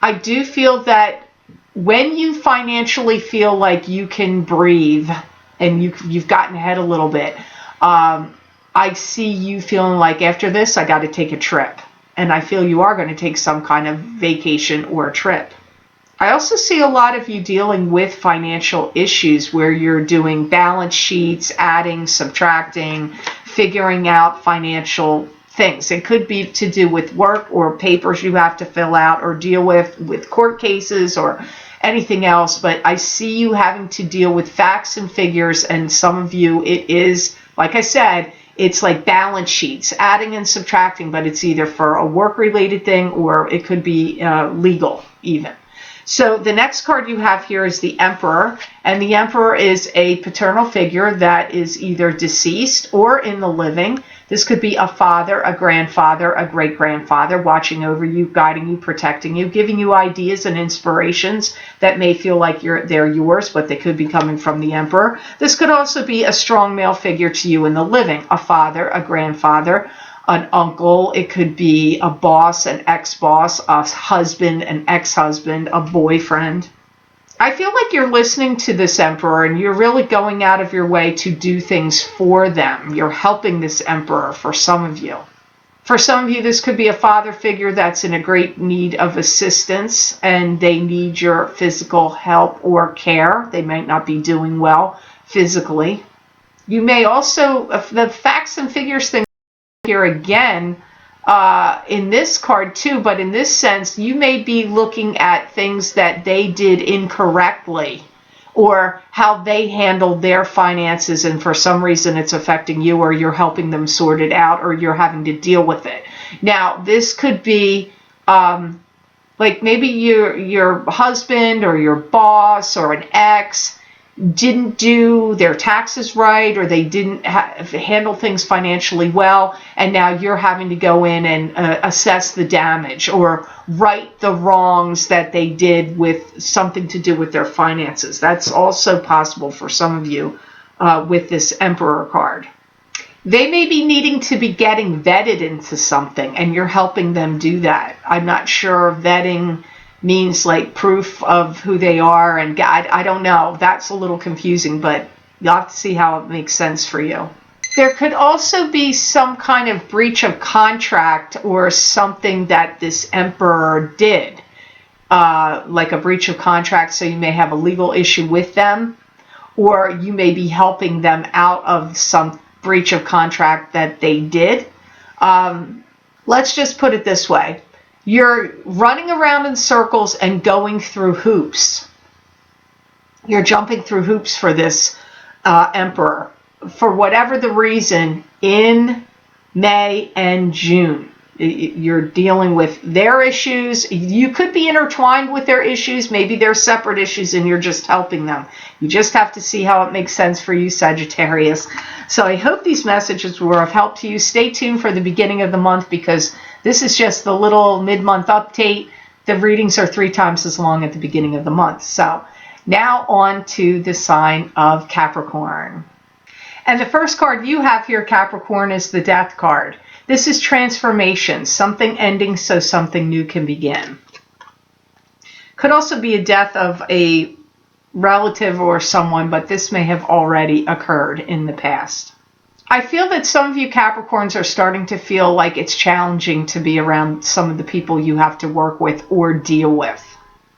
I do feel that when you financially feel like you can breathe and you've gotten ahead a little bit, I see you feeling like after this, I got to take a trip. And I feel you are going to take some kind of vacation or trip. I also see a lot of you dealing with financial issues where you're doing balance sheets, adding, subtracting, figuring out financial things. It could be to do with work or papers you have to fill out or deal with court cases or anything else. But I see you having to deal with facts and figures, and some of you, it is, like I said, it's like balance sheets, adding and subtracting, but it's either for a work-related thing or it could be legal even. So the next card you have here is the Emperor, and the Emperor is a paternal figure that is either deceased or in the living. This could be a father, a grandfather, a great-grandfather watching over you, guiding you, protecting you, giving you ideas and inspirations that may feel like they're yours, but they could be coming from the Emperor. This could also be a strong male figure to you in the living, a father, a grandfather, an uncle. It could be a boss, an ex-boss, a husband, an ex-husband, a boyfriend. I feel like you're listening to this Emperor and you're really going out of your way to do things for them. You're helping this Emperor for some of you. For some of you, this could be a father figure that's in a great need of assistance and they need your physical help or care. They might not be doing well physically. You may also, the facts and figures thing here again, in this card too, but in this sense, you may be looking at things that they did incorrectly or how they handled their finances, and for some reason it's affecting you, or you're helping them sort it out, or you're having to deal with it. Now, this could be like maybe your husband or your boss or an ex didn't do their taxes right, or they didn't handle things financially well, and now you're having to go in and assess the damage or right the wrongs that they did with something to do with their finances. That's also possible for some of you with this Emperor card. They may be needing to be getting vetted into something, and you're helping them do that. I'm not sure vetting means like proof of who they are, and I don't know. That's a little confusing, but you'll have to see how it makes sense for you. There could also be some kind of breach of contract or something that this Emperor did, like a breach of contract, so you may have a legal issue with them, or you may be helping them out of some breach of contract that they did. Let's just put it this way. You're running around in circles and going through hoops. You're jumping through hoops for this Emperor, for whatever the reason, in May and June. You're dealing with their issues. You could be intertwined with their issues. Maybe they're separate issues and you're just helping them. You just have to see how it makes sense for you, Sagittarius. So I hope these messages were of help to you. Stay tuned for the beginning of the month, because this is just the little mid-month update. The readings are 3 times as long at the beginning of the month. So now on to the sign of Capricorn. And the first card you have here, Capricorn, is the Death card. This is transformation, something ending so something new can begin. Could also be a death of a relative or someone, but this may have already occurred in the past. I feel that some of you Capricorns are starting to feel like it's challenging to be around some of the people you have to work with or deal with.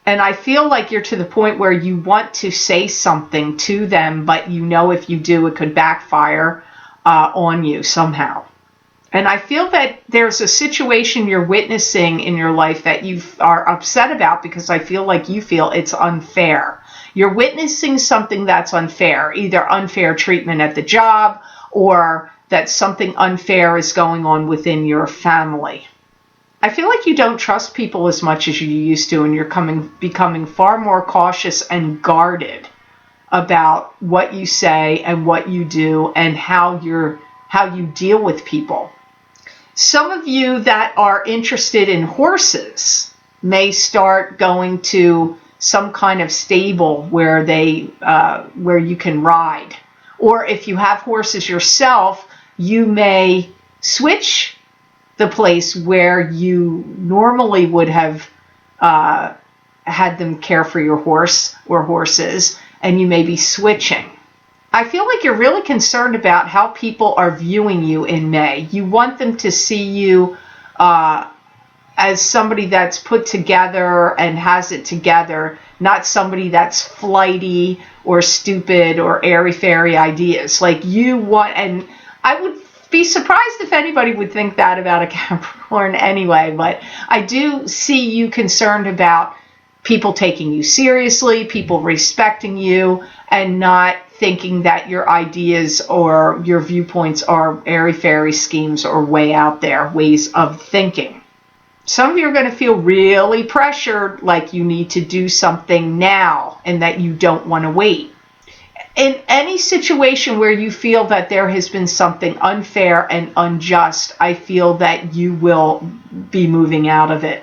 And I feel like you're to the point where you want to say something to them, but you know if you do, it could backfire on you somehow. And I feel that there's a situation you're witnessing in your life that you are upset about, because I feel like you feel it's unfair. You're witnessing something that's unfair, either unfair treatment at the job or that something unfair is going on within your family. I feel like you don't trust people as much as you used to, and you're becoming far more cautious and guarded about what you say and what you do and how you deal with people. Some of you that are interested in horses may start going to some kind of stable where where you can ride. Or if you have horses yourself, you may switch the place where you normally would have had them care for your horse or horses, and you may be switching. I feel like you're really concerned about how people are viewing you in May. You want them to see you as somebody that's put together and has it together, not somebody that's flighty or stupid or airy-fairy ideas. Like you want, and I would be surprised if anybody would think that about a Capricorn anyway, but I do see you concerned about people taking you seriously, people respecting you, and not thinking that your ideas or your viewpoints are airy-fairy schemes or way out there ways of thinking. Some of you are going to feel really pressured, like you need to do something now and that you don't want to wait. In any situation where you feel that there has been something unfair and unjust, I feel that you will be moving out of it.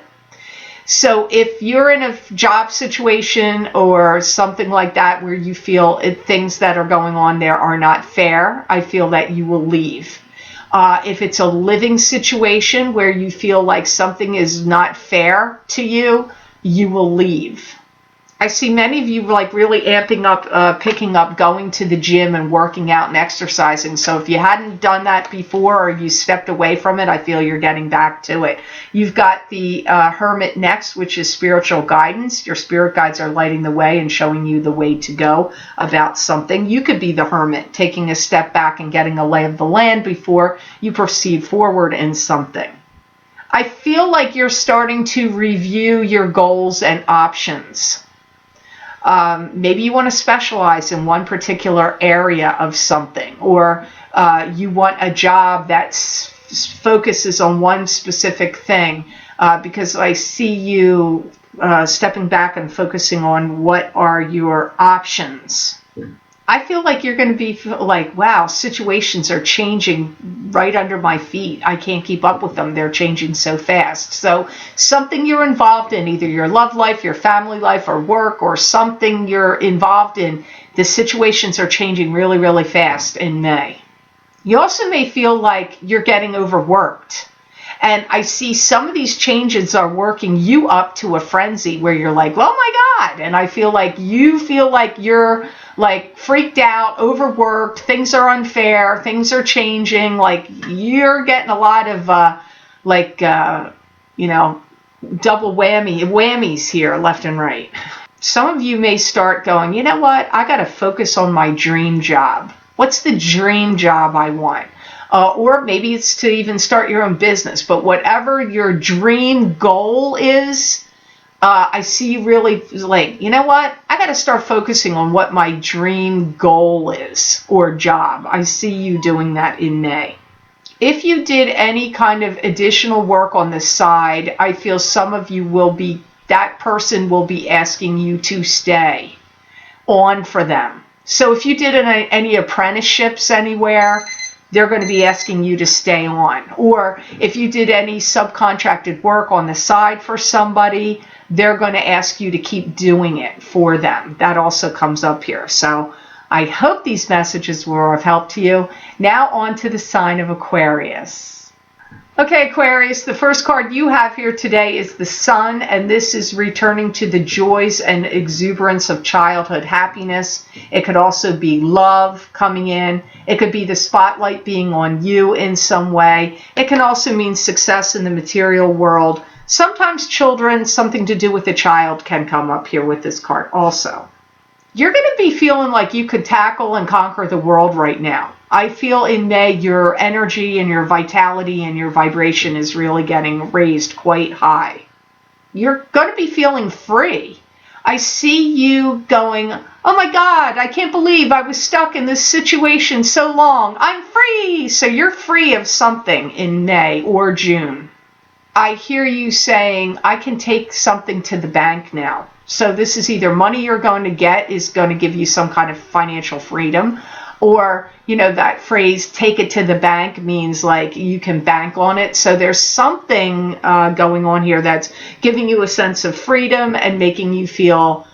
So if you're in a job situation or something like that where you feel things that are going on there are not fair, I feel that you will leave. If it's a living situation where you feel like something is not fair to you, you will leave. I see many of you like really amping up, picking up going to the gym and working out and exercising. So if you hadn't done that before or you stepped away from it, I feel you're getting back to it. You've got the Hermit next, which is spiritual guidance. Your spirit guides are lighting the way and showing you the way to go about something. You could be the Hermit, taking a step back and getting a lay of the land before you proceed forward in something. I feel like you're starting to review your goals and options. Maybe you want to specialize in one particular area of something, or you want a job that focuses on one specific thing, because I see you stepping back and focusing on what are your options. I feel like you're going to be like, wow, situations are changing right under my feet. I can't keep up with them. They're changing so fast. So something you're involved in, either your love life, your family life, or work, or something you're involved in, the situations are changing really, really fast in May. You also may feel like you're getting overworked. And I see some of these changes are working you up to a frenzy where you're like, oh my God. And I feel like you feel like you're like freaked out, overworked, things are unfair, things are changing, like you're getting a lot of double whammies here left and right. Some of you may start going, you know what, I got to focus on my dream job. What's the dream job I want? Or maybe it's to even start your own business, but whatever your dream goal is, I see you really like, you know what? I got to start focusing on what my dream goal is or job. I see you doing that in May. If you did any kind of additional work on the side, I feel some of you will be, that person will be asking you to stay on for them. So if you did any apprenticeships anywhere, they're going to be asking you to stay on. Or if you did any subcontracted work on the side for somebody, they're going to ask you to keep doing it for them. That also comes up here. So I hope these messages were of help to you. Now on to the sign of Aquarius. Okay, Aquarius, the first card you have here today is the Sun, and this is returning to the joys and exuberance of childhood happiness. It could also be love coming in. It could be the spotlight being on you in some way. It can also mean success in the material world. Sometimes children, something to do with a child can come up here with this card also. You're going to be feeling like you could tackle and conquer the world right now. I feel in May your energy and your vitality and your vibration is really getting raised quite high. You're going to be feeling free. I see you going, oh my God, I can't believe I was stuck in this situation so long. I'm free. So you're free of something in May or June. I hear you saying, I can take something to the bank now. So this is either money you're going to get is going to give you some kind of financial freedom, or, you know, that phrase, take it to the bank, means like you can bank on it. So there's something going on here that's giving you a sense of freedom and making you feel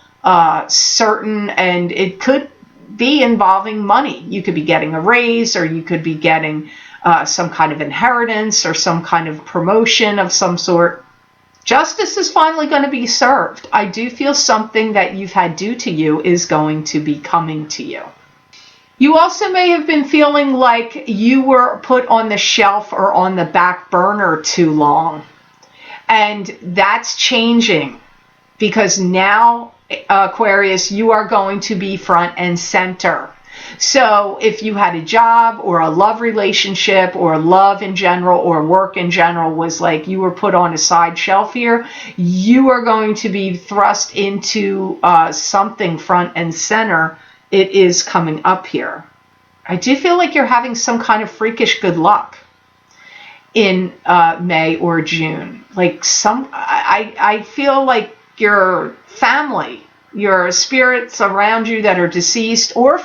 certain, and it could be involving money. You could be getting a raise, or you could be getting some kind of inheritance or some kind of promotion of some sort. Justice is finally going to be served. I do feel something that you've had due to you is going to be coming to you. You also may have been feeling like you were put on the shelf or on the back burner too long. And that's changing, because now, Aquarius, you are going to be front and center. So if you had a job or a love relationship or love in general or work in general was like you were put on a side shelf here, you are going to be thrust into something front and center. It is coming up here. I do feel like you're having some kind of freakish good luck in May or June. Like I feel like your family, your spirits around you that are deceased or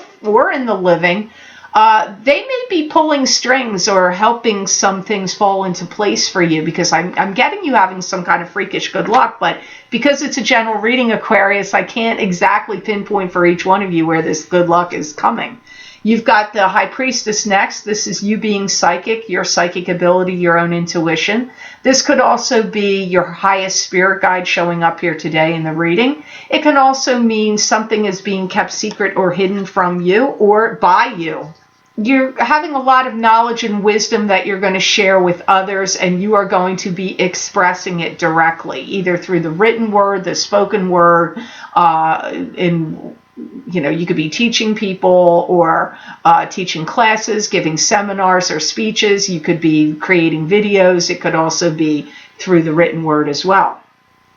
in the living, they may be pulling strings or helping some things fall into place for you, because I'm getting you having some kind of freakish good luck. But because it's a general reading, Aquarius, I can't exactly pinpoint for each one of you where this good luck is coming. You've got the High Priestess next. This is you being psychic, your psychic ability, your own intuition. This could also be your highest spirit guide showing up here today in the reading. It can also mean something is being kept secret or hidden from you or by you. You're having a lot of knowledge and wisdom that you're going to share with others, and you are going to be expressing it directly, either through the written word, the spoken word, you could be teaching people or teaching classes, giving seminars or speeches. You could be creating videos. It could also be through the written word as well.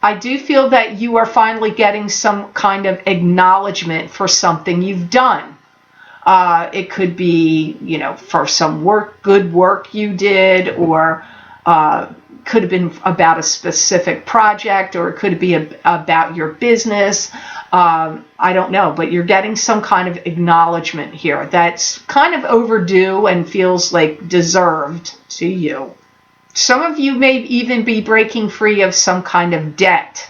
I do feel that you are finally getting some kind of acknowledgement for something you've done. It could be, for some good work you did, or could have been about a specific project, or it could be about your business. I don't know, but you're getting some kind of acknowledgement here that's kind of overdue and feels like deserved to you. Some of you may even be breaking free of some kind of debt.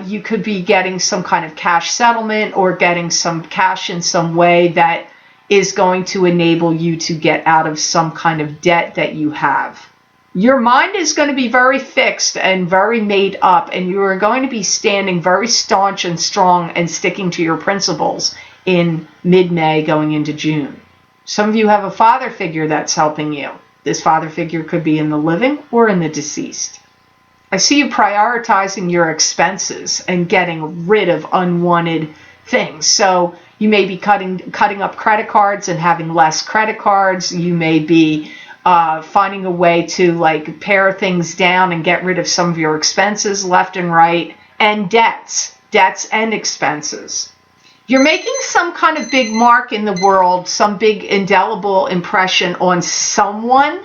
You could be getting some kind of cash settlement or getting some cash in some way that is going to enable you to get out of some kind of debt that you have. Your mind is going to be very fixed and very made up, and you are going to be standing very staunch and strong and sticking to your principles in mid-May going into June. Some of you have a father figure that's helping you. This father figure could be in the living or in the deceased. I see you prioritizing your expenses and getting rid of unwanted things. So you may be cutting up credit cards and having less credit cards. You may be finding a way to like pare things down and get rid of some of your expenses left and right, and debts and expenses. You're making some kind of big mark in the world, some big indelible impression on someone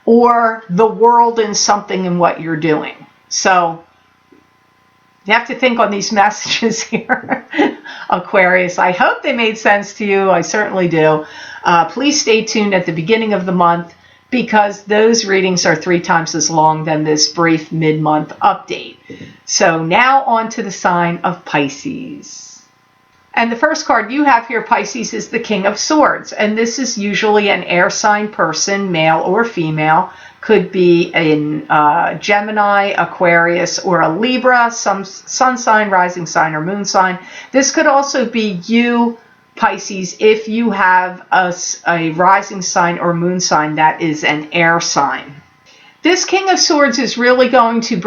or the world in something in what you're doing. So you have to think on these messages here, Aquarius. I hope they made sense to you. I certainly do. Please stay tuned at the beginning of the month, because those readings are 3 times as long than this brief mid-month update. So now on to the sign of Pisces. And the first card you have here, Pisces, is the King of Swords. And this is usually an air sign person, male or female. Could be in Gemini, Aquarius, or a Libra, some sun sign, rising sign, or moon sign. This could also be you, Pisces, if you have a rising sign or moon sign that is an air sign. This King of Swords is really going to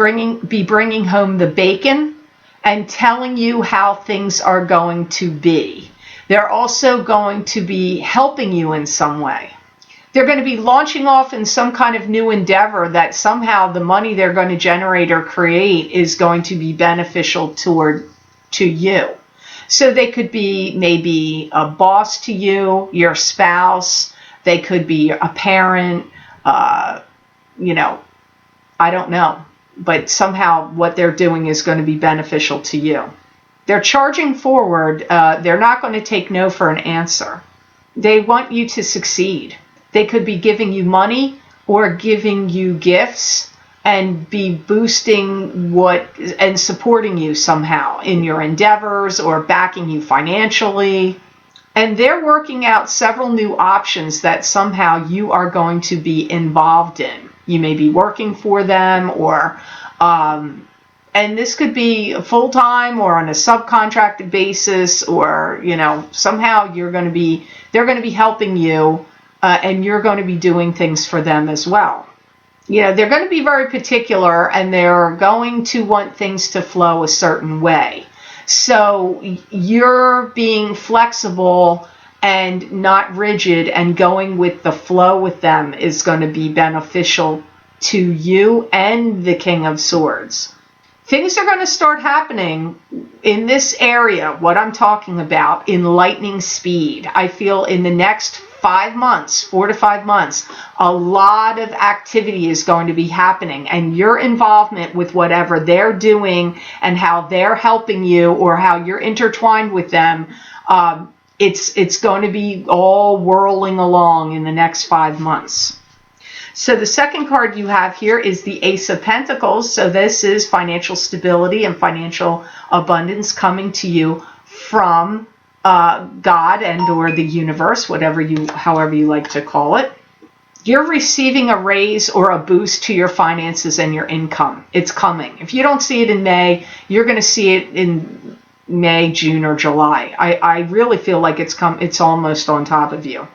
be bringing home the bacon and telling you how things are going to be. They're also going to be helping you in some way. They're going to be launching off in some kind of new endeavor that somehow the money they're going to generate or create is going to be beneficial to you. So they could be maybe a boss to you, your spouse. They could be a parent, I don't know. But somehow what they're doing is going to be beneficial to you. They're charging forward. They're not going to take no for an answer. They want you to succeed. They could be giving you money or giving you gifts and be boosting and supporting you somehow in your endeavors or backing you financially. And they're working out several new options that somehow you are going to be involved in. You may be working for them, or and this could be full-time or on a subcontracted basis, or somehow they're going to be helping you, and you're going to be doing things for them as well. They're going to be very particular, and they're going to want things to flow a certain way. So you're being flexible and not rigid and going with the flow with them is going to be beneficial to you and the King of Swords. Things are going to start happening in this area, what I'm talking about, in lightning speed. I feel in the next 5 months, 4 to 5 months, a lot of activity is going to be happening, and your involvement with whatever they're doing and how they're helping you or how you're intertwined with them, it's going to be all whirling along in the next 5 months. So the second card you have here is the Ace of Pentacles. So this is financial stability and financial abundance coming to you from God and or the universe, however you like to call it. You're receiving a raise or a boost to your finances and your income. It's coming. If you don't see it in May, you're going to see it in May, June, or July. I really feel like it's almost on top of you.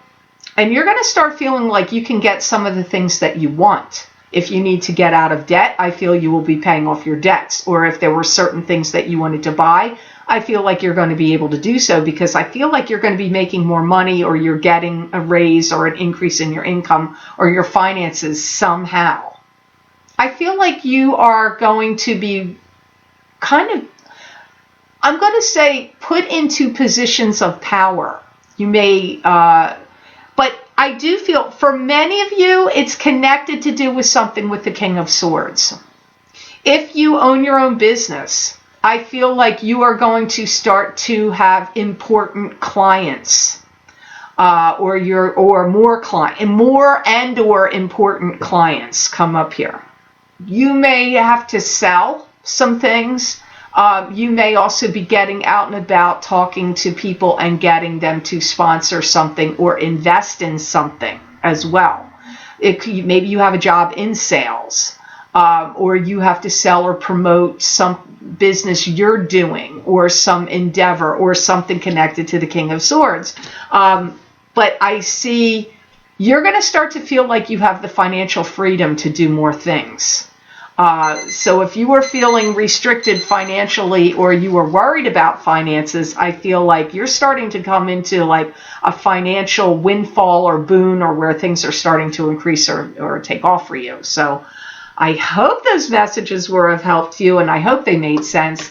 And you're going to start feeling like you can get some of the things that you want. If you need to get out of debt, I feel you will be paying off your debts. Or if there were certain things that you wanted to buy, I feel like you're going to be able to do so, because I feel like you're going to be making more money, or you're getting a raise or an increase in your income or your finances somehow. I feel like you are going to be I'm going to say, put into positions of power. You may, but I do feel for many of you, it's connected to do with something with the King of Swords. If you own your own business, I feel like you are going to start to have important clients, or more important clients come up here. You may have to sell some things. You may also be getting out and about, talking to people and getting them to sponsor something or invest in something as well. Maybe you have a job in sales, or you have to sell or promote some business you're doing, or some endeavor, or something connected to the King of Swords. But I see you're going to start to feel like you have the financial freedom to do more things. So if you are feeling restricted financially or you are worried about finances, I feel like you're starting to come into like a financial windfall or boon, or where things are starting to increase or take off for you. So I hope those messages were of help to you, and I hope they made sense.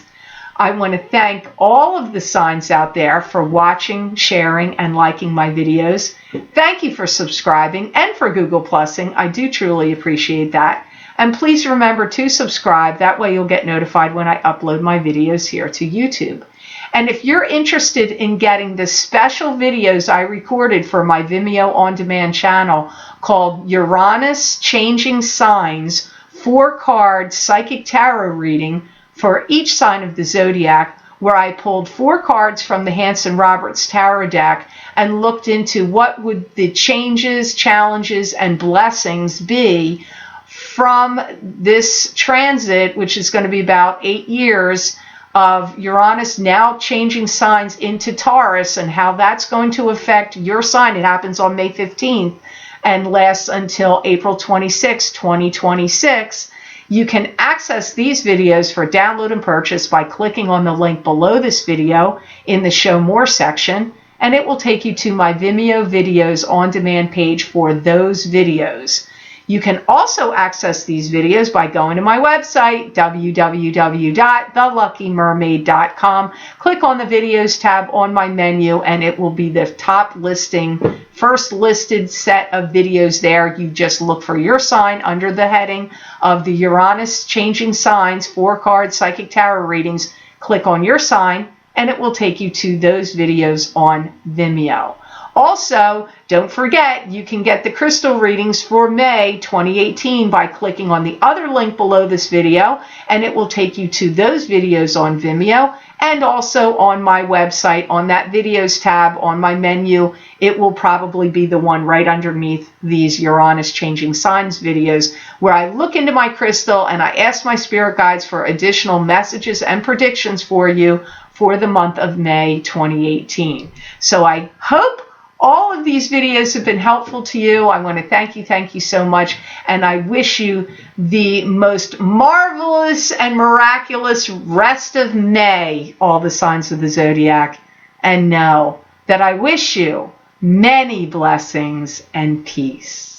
I want to thank all of the signs out there for watching, sharing, and liking my videos. Thank you for subscribing and for Google Plusing. I do truly appreciate that. And please remember to subscribe. That way you'll get notified when I upload my videos here to YouTube. And if you're interested in getting the special videos I recorded for my Vimeo on-demand channel called Uranus Changing Signs 4-card Psychic Tarot Reading for each sign of the Zodiac, where I pulled 4 cards from the Hanson-Roberts Tarot deck and looked into what would the changes, challenges, and blessings be from this transit, which is going to be about 8 years, of Uranus now changing signs into Taurus, and how that's going to affect your sign. It happens on May 15th and lasts until April 26, 2026. You can access these videos for download and purchase by clicking on the link below this video in the Show More section, and it will take you to my Vimeo videos on demand page for those videos. You can also access these videos by going to my website, www.theluckymermaid.com. Click on the videos tab on my menu, and it will be the top listing, first listed set of videos there. You just look for your sign under the heading of the Uranus Changing Signs 4-card Psychic Tarot Readings. Click on your sign, and it will take you to those videos on Vimeo. Also, don't forget, you can get the crystal readings for May 2018 by clicking on the other link below this video, and it will take you to those videos on Vimeo, and also on my website on that videos tab on my menu. It will probably be the one right underneath these Uranus Changing Signs videos, where I look into my crystal and I ask my spirit guides for additional messages and predictions for you for the month of May 2018. So I hope all of these videos have been helpful to you. I want to thank you so much, and I wish you the most marvelous and miraculous rest of May, all the signs of the Zodiac, and know that I wish you many blessings and peace.